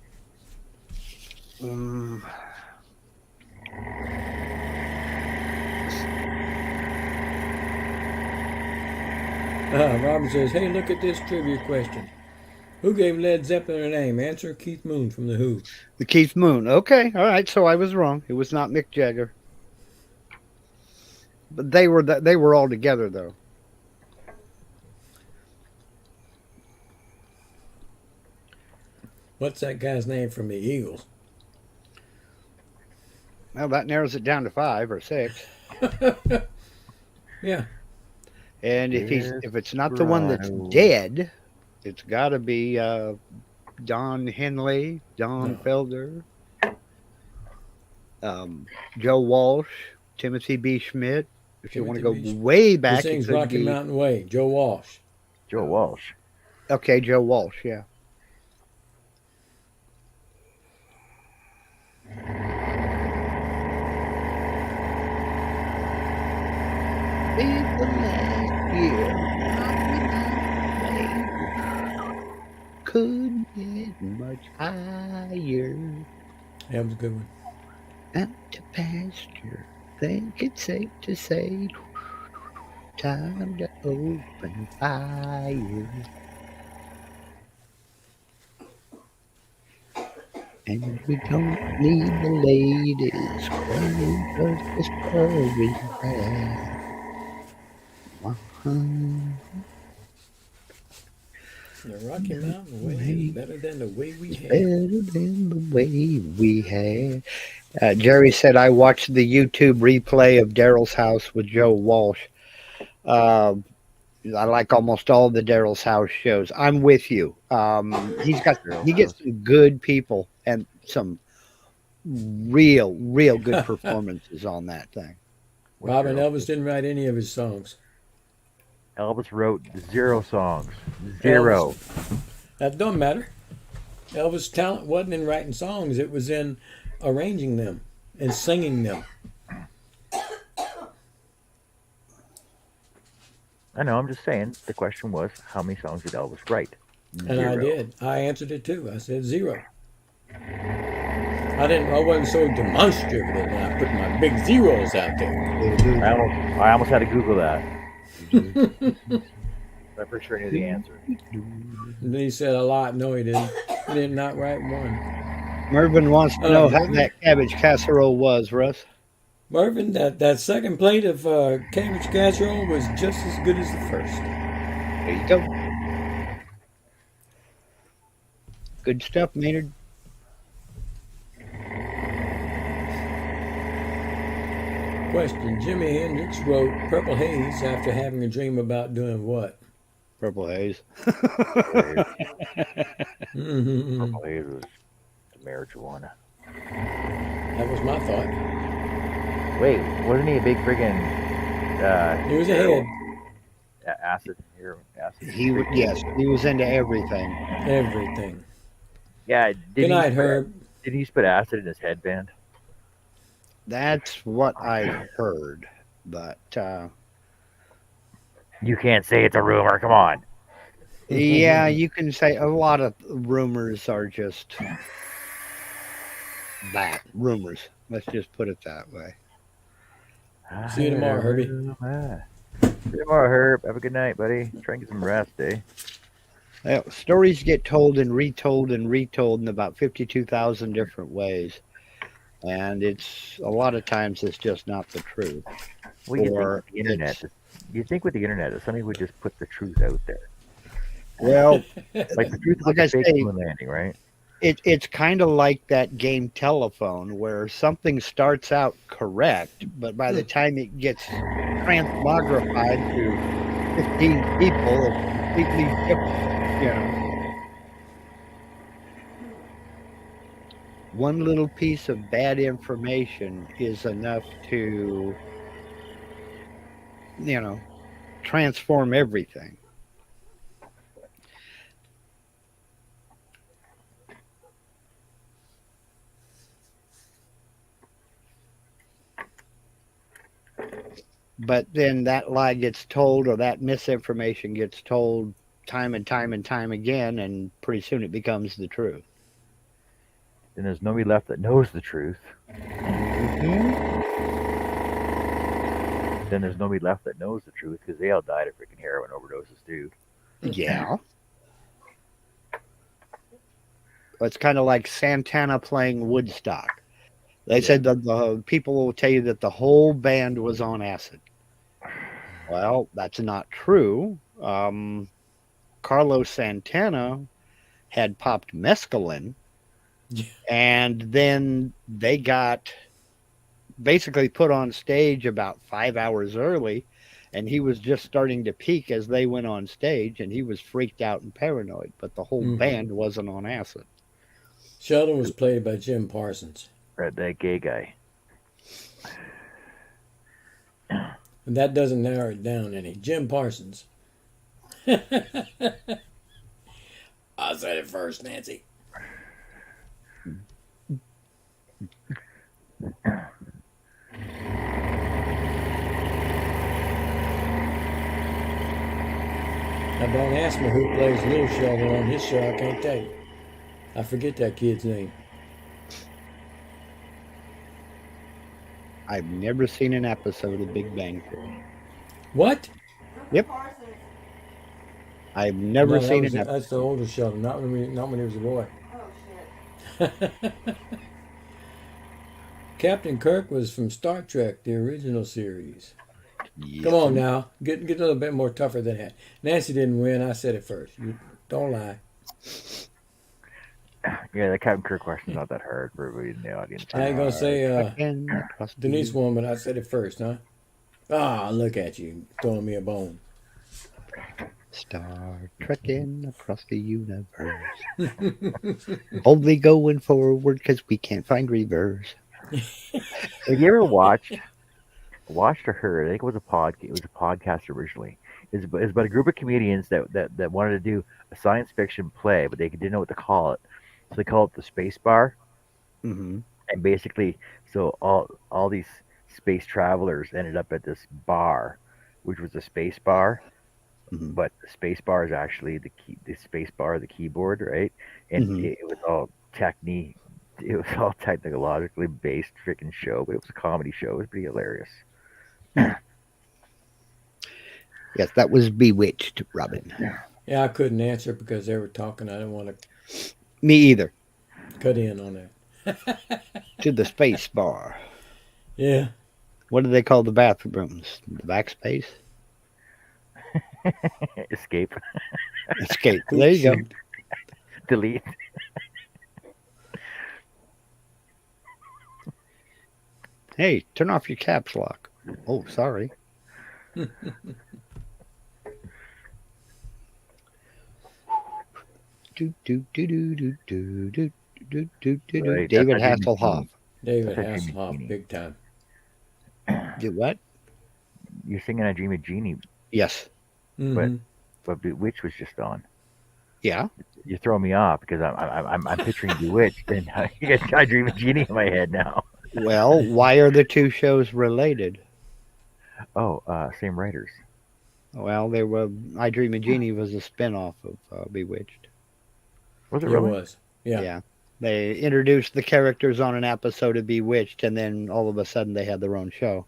Robin says, hey, look at this trivia question. Who gave Led Zeppelin a name? Answer, Keith Moon from The Who. The Keith Moon. Okay, all right. So I was wrong. It was not Mick Jagger. But they were all together though. What's that guy's name from the Eagles? Well, that narrows it down to 5 or 6. Yeah. And if Yes, it's not the one that's Rhino. dead, it's got to be Don Henley, Don Felder, Joe Walsh, Timothy B. Schmidt. If you want to go Timothy B. way He back, it sings could Rocky be Mountain Way. Joe Walsh. Joe Walsh. okay. Joe Walsh, yeah. Could get much higher. That was a good one. Out to pasture. Think it's safe to say. Time to open fire. And we don't need the ladies crying 'cause the story's bad. The Rocky Mountain Way is better than the way we had. Better than the way we had. Jerry said, I watched the YouTube replay of Daryl's House with Joe Walsh. I like almost all the Daryl's House shows. I'm with you. He gets some good people and some real good performances on that thing. Robin Elvis didn't write any of his songs. Elvis wrote 0 songs. 0. That don't matter. Elvis' talent wasn't in writing songs. It was in arranging them and singing them. I know. I'm just saying. The question was, how many songs did Elvis write? And I did. I answered it too. I said 0. I wasn't so demonstrative when I put my big zeros out there. I almost had to Google that. I'm pretty sure I knew the answer. And then he said a lot. No, he didn't. He did not write one. Mervin wants to know how that cabbage casserole was, Russ. Marvin, that second plate of cabbage casserole was just as good as the first. There you go. Good stuff, Maynard. Question: Jimi Hendrix wrote "Purple Haze" after having a dream about doing what? Purple Haze. Mm-hmm. Purple Haze was the marijuana. That was my thought. Wait, wasn't he a big friggin' He was ahead. acid here? Acid. Yes, he was into everything. Everything. Yeah. Good night, Herb. Did he put acid in his headband? That's what I heard, but You can't say it's a rumor. Come on. yeah, you can say a lot of rumors are just that rumors. Let's just put it that way. See you tomorrow, Herbie. See you tomorrow, Herb. Have a good night, buddy. Try and get some rest, eh? Well, stories get told and retold in about 52,000 different ways, and it's a lot of times it's just not the truth. Well, you Or think with the internet, you think with the internet that somebody would just put the truth out there, Well, like the truth Like like I a fake say- moon landing, right? it's kind of like that game Telephone, where something starts out correct, but by the time it gets transmogrified to 15 people, it's completely different. You know, one little piece of bad information is enough to, transform everything. But then that lie gets told, or that misinformation gets told time and time and time again, and pretty soon it becomes the truth. Then there's nobody left that knows the truth. Then there's nobody left that knows the truth because they all died of freaking heroin overdoses, dude. Yeah. It's kind of like Santana playing Woodstock. They said that the people will tell you that the whole band was on acid. Well, that's not true. Carlos Santana had popped mescaline, and then they got basically put on stage about 5 hours early, and he was just starting to peak as they went on stage, and he was freaked out and paranoid, but the whole band wasn't on acid. Sheldon was played by Jim Parsons. Right, that gay guy. And that doesn't narrow it down any. Jim Parsons. I said it first, Nancy. Now don't ask me who plays Little Sheldon on his show. I can't tell you. I forget that kid's name. I've never seen an episode of Big Bang Theory. What? Yep. I've never No, that seen was- an episode. That's the older Sheldon, not when he was a boy. Oh shit. Captain Kirk was from Star Trek, the original series. Come on now, get a little bit more tougher than that. Nancy didn't win. I said it first. You don't lie. Yeah, the Captain Kirk question's not that hard for everybody in the audience. I ain't gonna say Again, across the Denise won, but I said it first, huh? Ah, look at you throwing me a bone. Star trekking across the universe. Only going forward because we can't find reverse. Have you ever watched or heard? I think it was a podcast originally. It's about a group of comedians that wanted to do a science fiction play, but they didn't know what to call it, so they called it the Space Bar. Mm-hmm. And basically, so all these space travelers ended up at this bar, which was a space bar, Mhm. but the space bar is actually the key. The space bar, the keyboard, right? And Mhm. it was all technique. It was all technologically based freaking show, but it was a comedy show. It was pretty hilarious. Yes, that was Bewitched, Robin. Yeah, I couldn't answer because they were talking. I didn't want to Me either. cut in on that. To the space bar. Yeah. What do they call the bathrooms? The backspace? Escape, Escape. There you go. Shoot. delete. Hey, turn off your caps lock. Oh, sorry. Do, do, do, do, do, do, do, do, do, do, do. Right, David that's how Jimmy Hasselhoff. David That's a Jimmy Hasselhoff, Genie. big time. Did what? You're singing a Dream of Genie, Yes. Mhm. but Bewitched was just on. Yeah. You throw me off because I'm picturing Bewitched, and I Dream of Genie in my head now. Well, why are the two shows related? Oh, same writers. Well, they were. I Dream of Jeannie was a spinoff of Bewitched. Was it It really? was. Yeah. Yeah. They introduced the characters on an episode of Bewitched, and then all of a sudden they had their own show.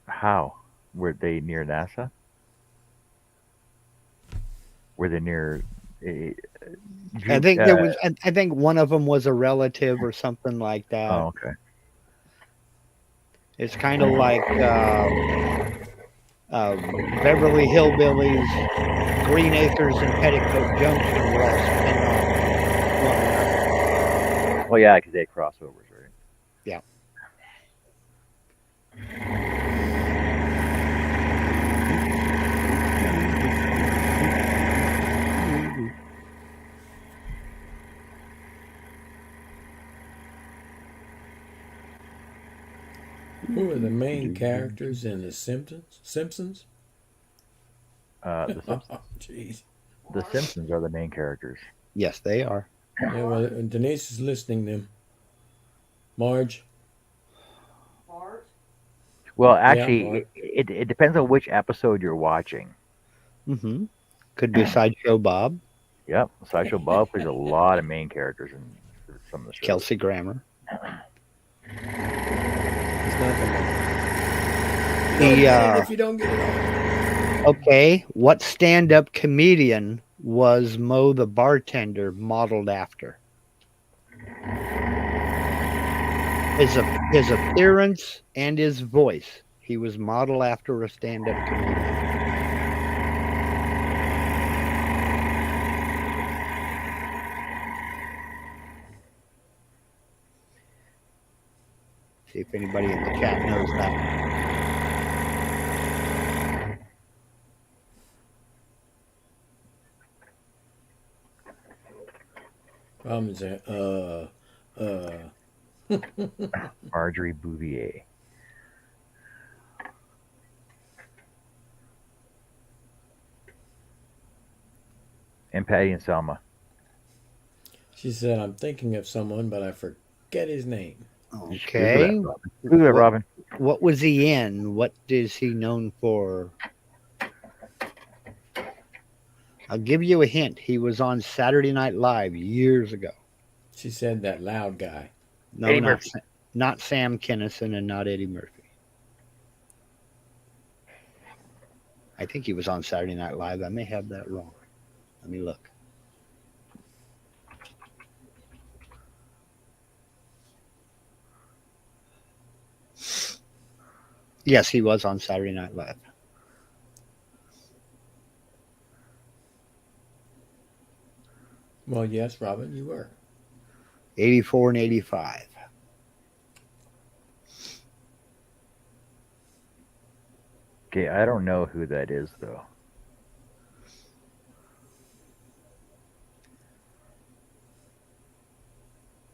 How? Were they near NASA? Were they near? I think there was. I think one of them was a relative or something like that. Oh, okay. It's kind of like Beverly Hillbillies, Green Acres, and Petticoat Junction were all spin off one another. Well, yeah, because they had crossovers, right? Yeah. Who are the main characters in The Simpsons? Simpsons? The Oh, jeez. Simpsons are the main characters. Yes, they are. Yeah, well, Denise is listening to them. Marge? Bart. Well, Yeah, actually, Marge. it depends on which episode you're watching. Mm-hmm. Could be Sideshow Bob, Yep, Sideshow Bob plays a lot of main characters in some of the shows. Kelsey Grammer. It's not the Marge. The, You don't get it if you don't get it all. Okay, what stand-up comedian was Mo the bartender modeled after? His appearance and his voice. He was modeled after a stand-up comedian. See if anybody in the chat knows that. Problem is that, Marjorie Bouvier. And Patty and Selma. she said, I'm thinking of someone, but I forget his name. Okay. Google that, Robin. What was he in? What is he known for? I'll give you a hint. He was on Saturday Night Live years ago. She said that loud guy. No, Eddie not, Murphy. not Sam Kinison and not Eddie Murphy. I think he was on Saturday Night Live. I may have that wrong. Let me look. Yes, he was on Saturday Night Live. Well, yes, Robin, you were. 84 and 85. Okay, I don't know who that is though.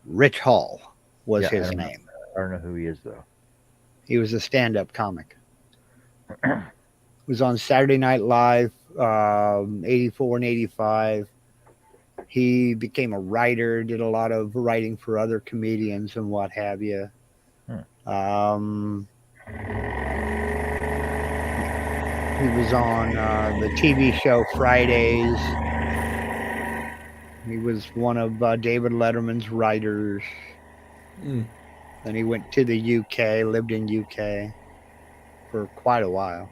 Rich Hall was Yeah, I his don't know. name. I don't know who he is though. He was a stand-up comic. Was on Saturday Night Live, 84 and 85. He became a writer, did a lot of writing for other comedians and what have you. He was on the TV show Fridays. He was one of David Letterman's writers. Mm. Then he went to the UK, lived in UK for quite a while.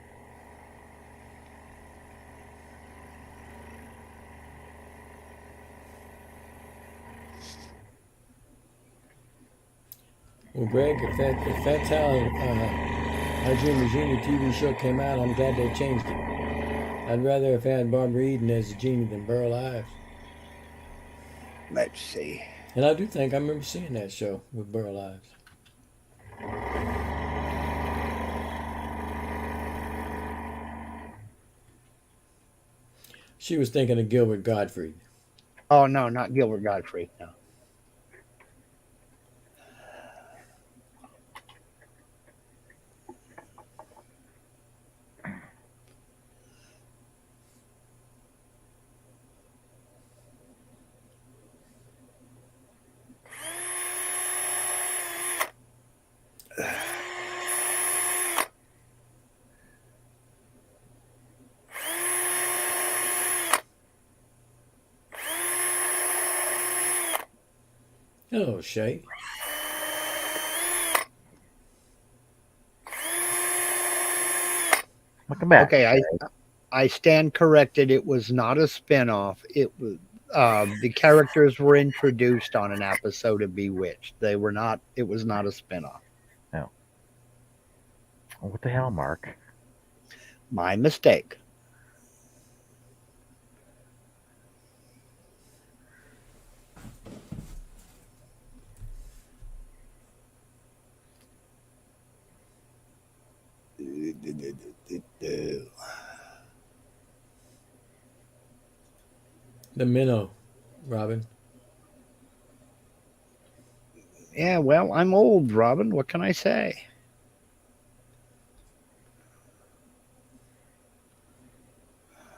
Well, Greg, if that's how Jimmy Genie TV show came out, I'm glad they changed it. I'd rather have had Barbara Eden as a genie than Burl Ives. Let's see. And I do think I remember seeing that show with Burl Ives. She was thinking of Gilbert Gottfried. Oh, no, not Gilbert Gottfried. No. Hello, Shay. Welcome back. Okay, I stand corrected. It was not a spinoff. It was the characters were introduced on an episode of Bewitched. They were not. It was not a spinoff. What the hell, Mark? My mistake. The minnow, Robin. Yeah, well, I'm old, Robin. What can I say?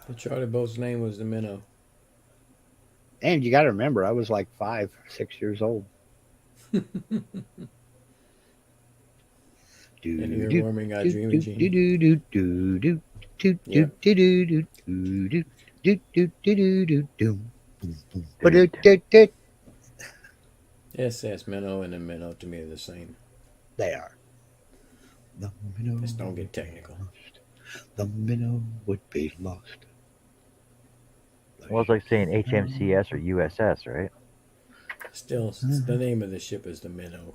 The charter boat's name was the minnow. And you got to remember, I was like 5, 6 years old. And earworming got Dreamy Genie. SS minnow and the minnow to me are the same. They are. The minnow. Just don't get technical. The minnow would be lost. Well, it's like saying HMCS or USS, right? Still, the name of the ship is the minnow.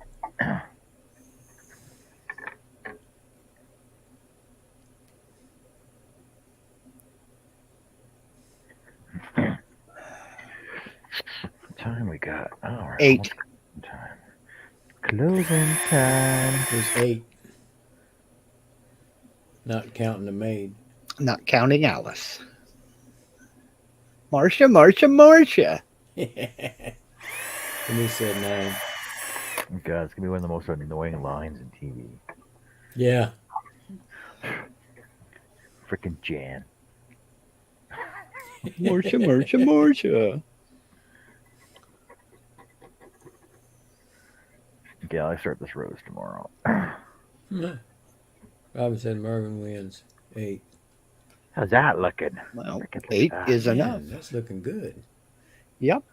What time we got? Oh, we're 8. almost time. Closing time. There's 8. Not counting the maid. Not counting Alice. Marcia, Marcia, Marcia. And he said 9. Oh, God, it's gonna be one of the most annoying lines in TV. Yeah. Frickin' Jan. Marcia, Marcia, Marcia. Okay, I start this roast tomorrow. Robin said Mervyn wins 8. How's that looking? Well, Frickin' 8 look at is that. enough. Man, that's looking good. Yep.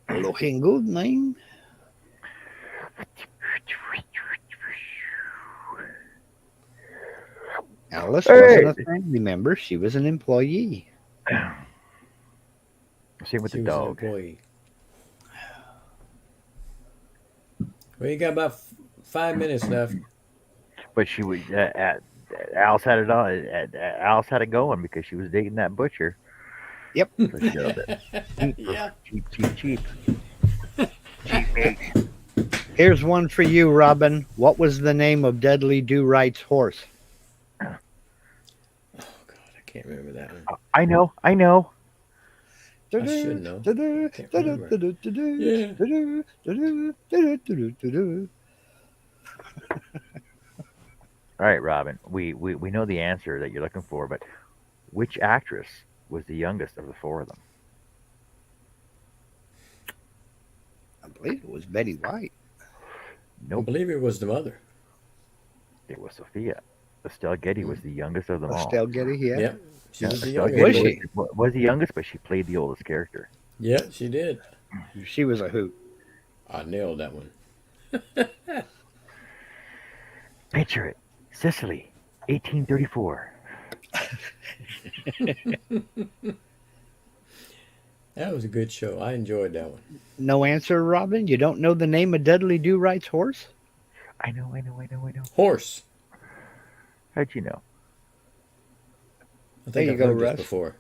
Looking good, man. Alice Hey. wasn't a family member. She was an employee. Same with She the was an dog. employee. Well, you got about 5 minutes left. But she was Alice had it on. Alice had it going because she was dating that butcher. Yep. So she got it. Yeah. Cheap. Cheap meat. Here's one for you, Robin. What was the name of Dudley Do-Right's horse? Oh, God, I can't remember that one. I know. I should know. Can't remember. All right, Robin. We know the answer that you're looking for, but which actress was the youngest of the 4 of them? I believe it was Betty White. I Nope, believe it was the mother. it was Sophia. Estelle Getty was the youngest of them all. Estelle Getty, yeah. Yep. She was the Estelle youngest. Getty Was was the youngest, but she played the oldest character. Yeah, she did. She was a hoot. I nailed that one. Picture it, Sicily, 1834. That was a good show. I enjoyed that one. No answer, Robin? You don't know the name of Dudley Do Right's horse? I know. Horse. How'd you know? I There think you I've go, heard this Russ. before.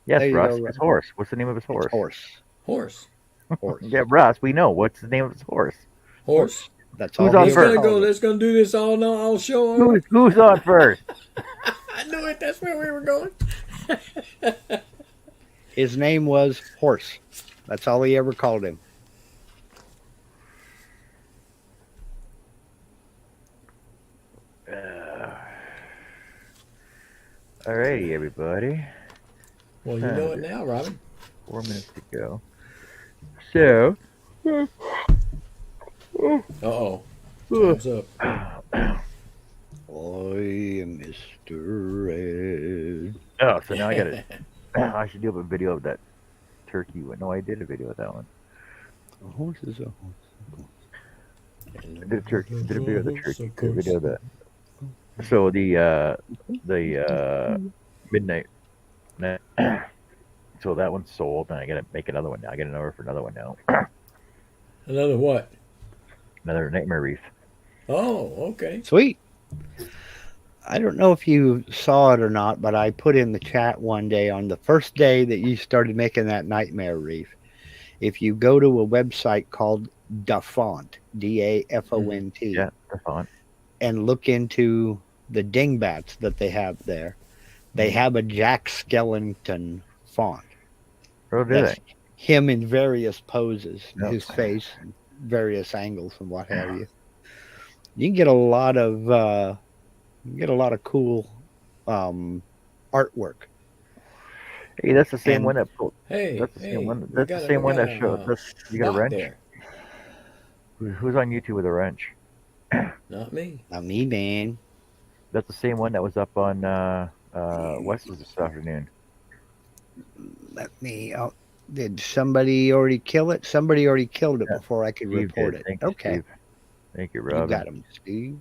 Yes, There you Russ. go, His Russ. horse. What's the name of his horse? It's horse. Horse. Horse. Yeah, Russ. We know. What's the name of his horse? Horse. That's Who's all on he Let's ever first? gonna go. called it. Let's gonna do this all show. Who's on first? I knew it. That's where we were going. His name was Horse. That's all he ever called him. Alrighty, everybody. Well, you know it now, Robin. 4 minutes to go. So, Uh-oh. Time's up. I am Mr. Red. oh, so now I gotta. I should do a video of that turkey one. No, I did a video of that one. A horse is a horse. I did a turkey. Did a video of the turkey. Did a video of that. So the midnight. So that one's sold, and I gotta make another one now. I got an order for another one now. Another what? Another Nightmare Reef. Oh, okay. Sweet. I don't know if you saw it or not, but I put in the chat one day on the first day that you started making that Nightmare Reef. If you go to a website called Dafont, D-A-F-O-N-T, Yeah, the font. and look into the dingbats that they have there, they have a Jack Skellington font. Oh, did That's they? him in various poses, Yep. his face, various angles, and what have you. You can get a lot of cool artwork. Hey, that's the same And- one that. Hey, That's the hey, same one. we That's got the a- same we one got that a, shows. You got a bot wrench. there. Who's on YouTube with a wrench? Not me. Not me, man. That's the same one that was up on West's this afternoon. Let me. Oh, did somebody already kill it? Somebody already killed it Yeah, before I could Steve report did. it. Thank you, Okay, Steve. Thank you, you Robin. got him, Steve.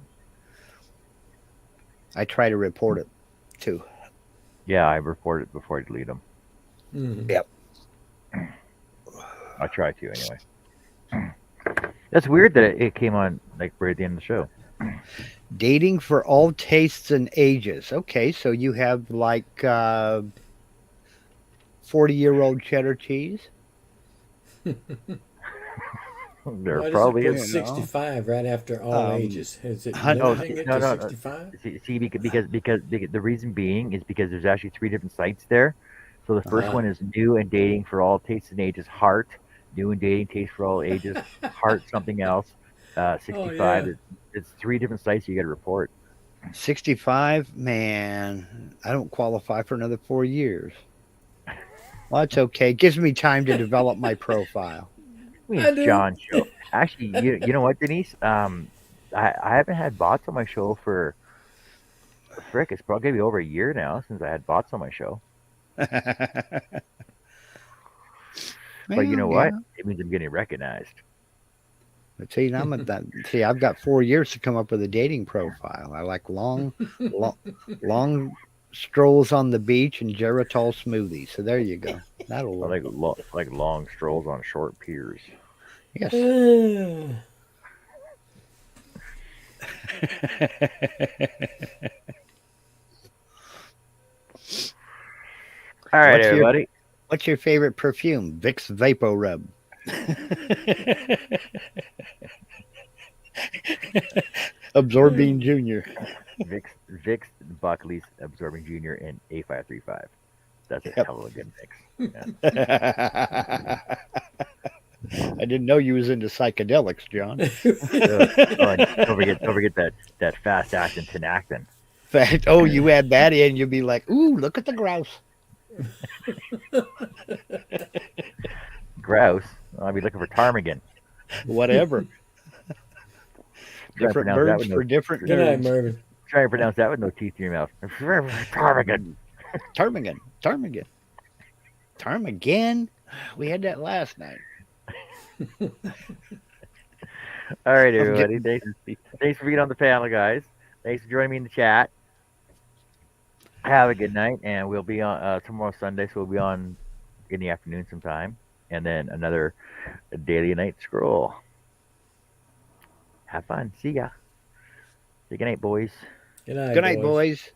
I try to report it too. Yeah, I reported before I delete them. Mhm. I try to anyway. That's weird that it came on like right at the end of the show. Dating for all tastes and ages. Okay, so you have like 40-year-old cheddar cheese. There Why probably does it is. put 65 right after all ages? Is it hun- limiting it no, to no. 65? See, because the reason being is because there's actually 3 different sites there. So the first Uh-huh. one is new and dating for all tastes and ages, heart. New and dating taste for all ages, heart something else. 65. yeah. It's 3 different sites you got to report. 65, man, I don't qualify for another 4 years. Well, that's okay. It gives me time to develop my profile. I mean, I do. John show. Actually, you know what, Denise? I haven't had bots on my show for frick. It's probably gonna be over a year now since I had bots on my show. But you know what? It means I'm getting recognized. But see, I'm at that. See, I've got 4 years to come up with a dating profile. I like long strolls on the beach and Geritol smoothies. So there you go. That'll I work. like long strolls on short piers. Yes. All right, What's your- everybody. What's your favorite perfume? Vicks Vapor Rub. Absorbing Junior. Vicks Buckley's Absorbing Junior and A535. That's a Yep. hell of a good mix. Yeah. I didn't know you was into psychedelics, John. Oh, and don't forget that fast acting Tinactin. Fact, oh, you add that in, you'll be like, ooh, look at the grouse. Grouse. I'll be looking for ptarmigan. Whatever. Try to Different pronounce that birds with for no- different Good night, nerds. Mervin. Try to pronounce that with no teeth in your mouth. Ptarmigan. Ptarmigan. We had that last night. All right, I'm everybody. Thanks for being on the panel, guys. Thanks for joining me in the chat. Have a good night, and we'll be on tomorrow Sunday, so we'll be on in the afternoon sometime, and then another daily night scroll. Have fun. See ya. Say good night, boys. Good night, Good night, boys.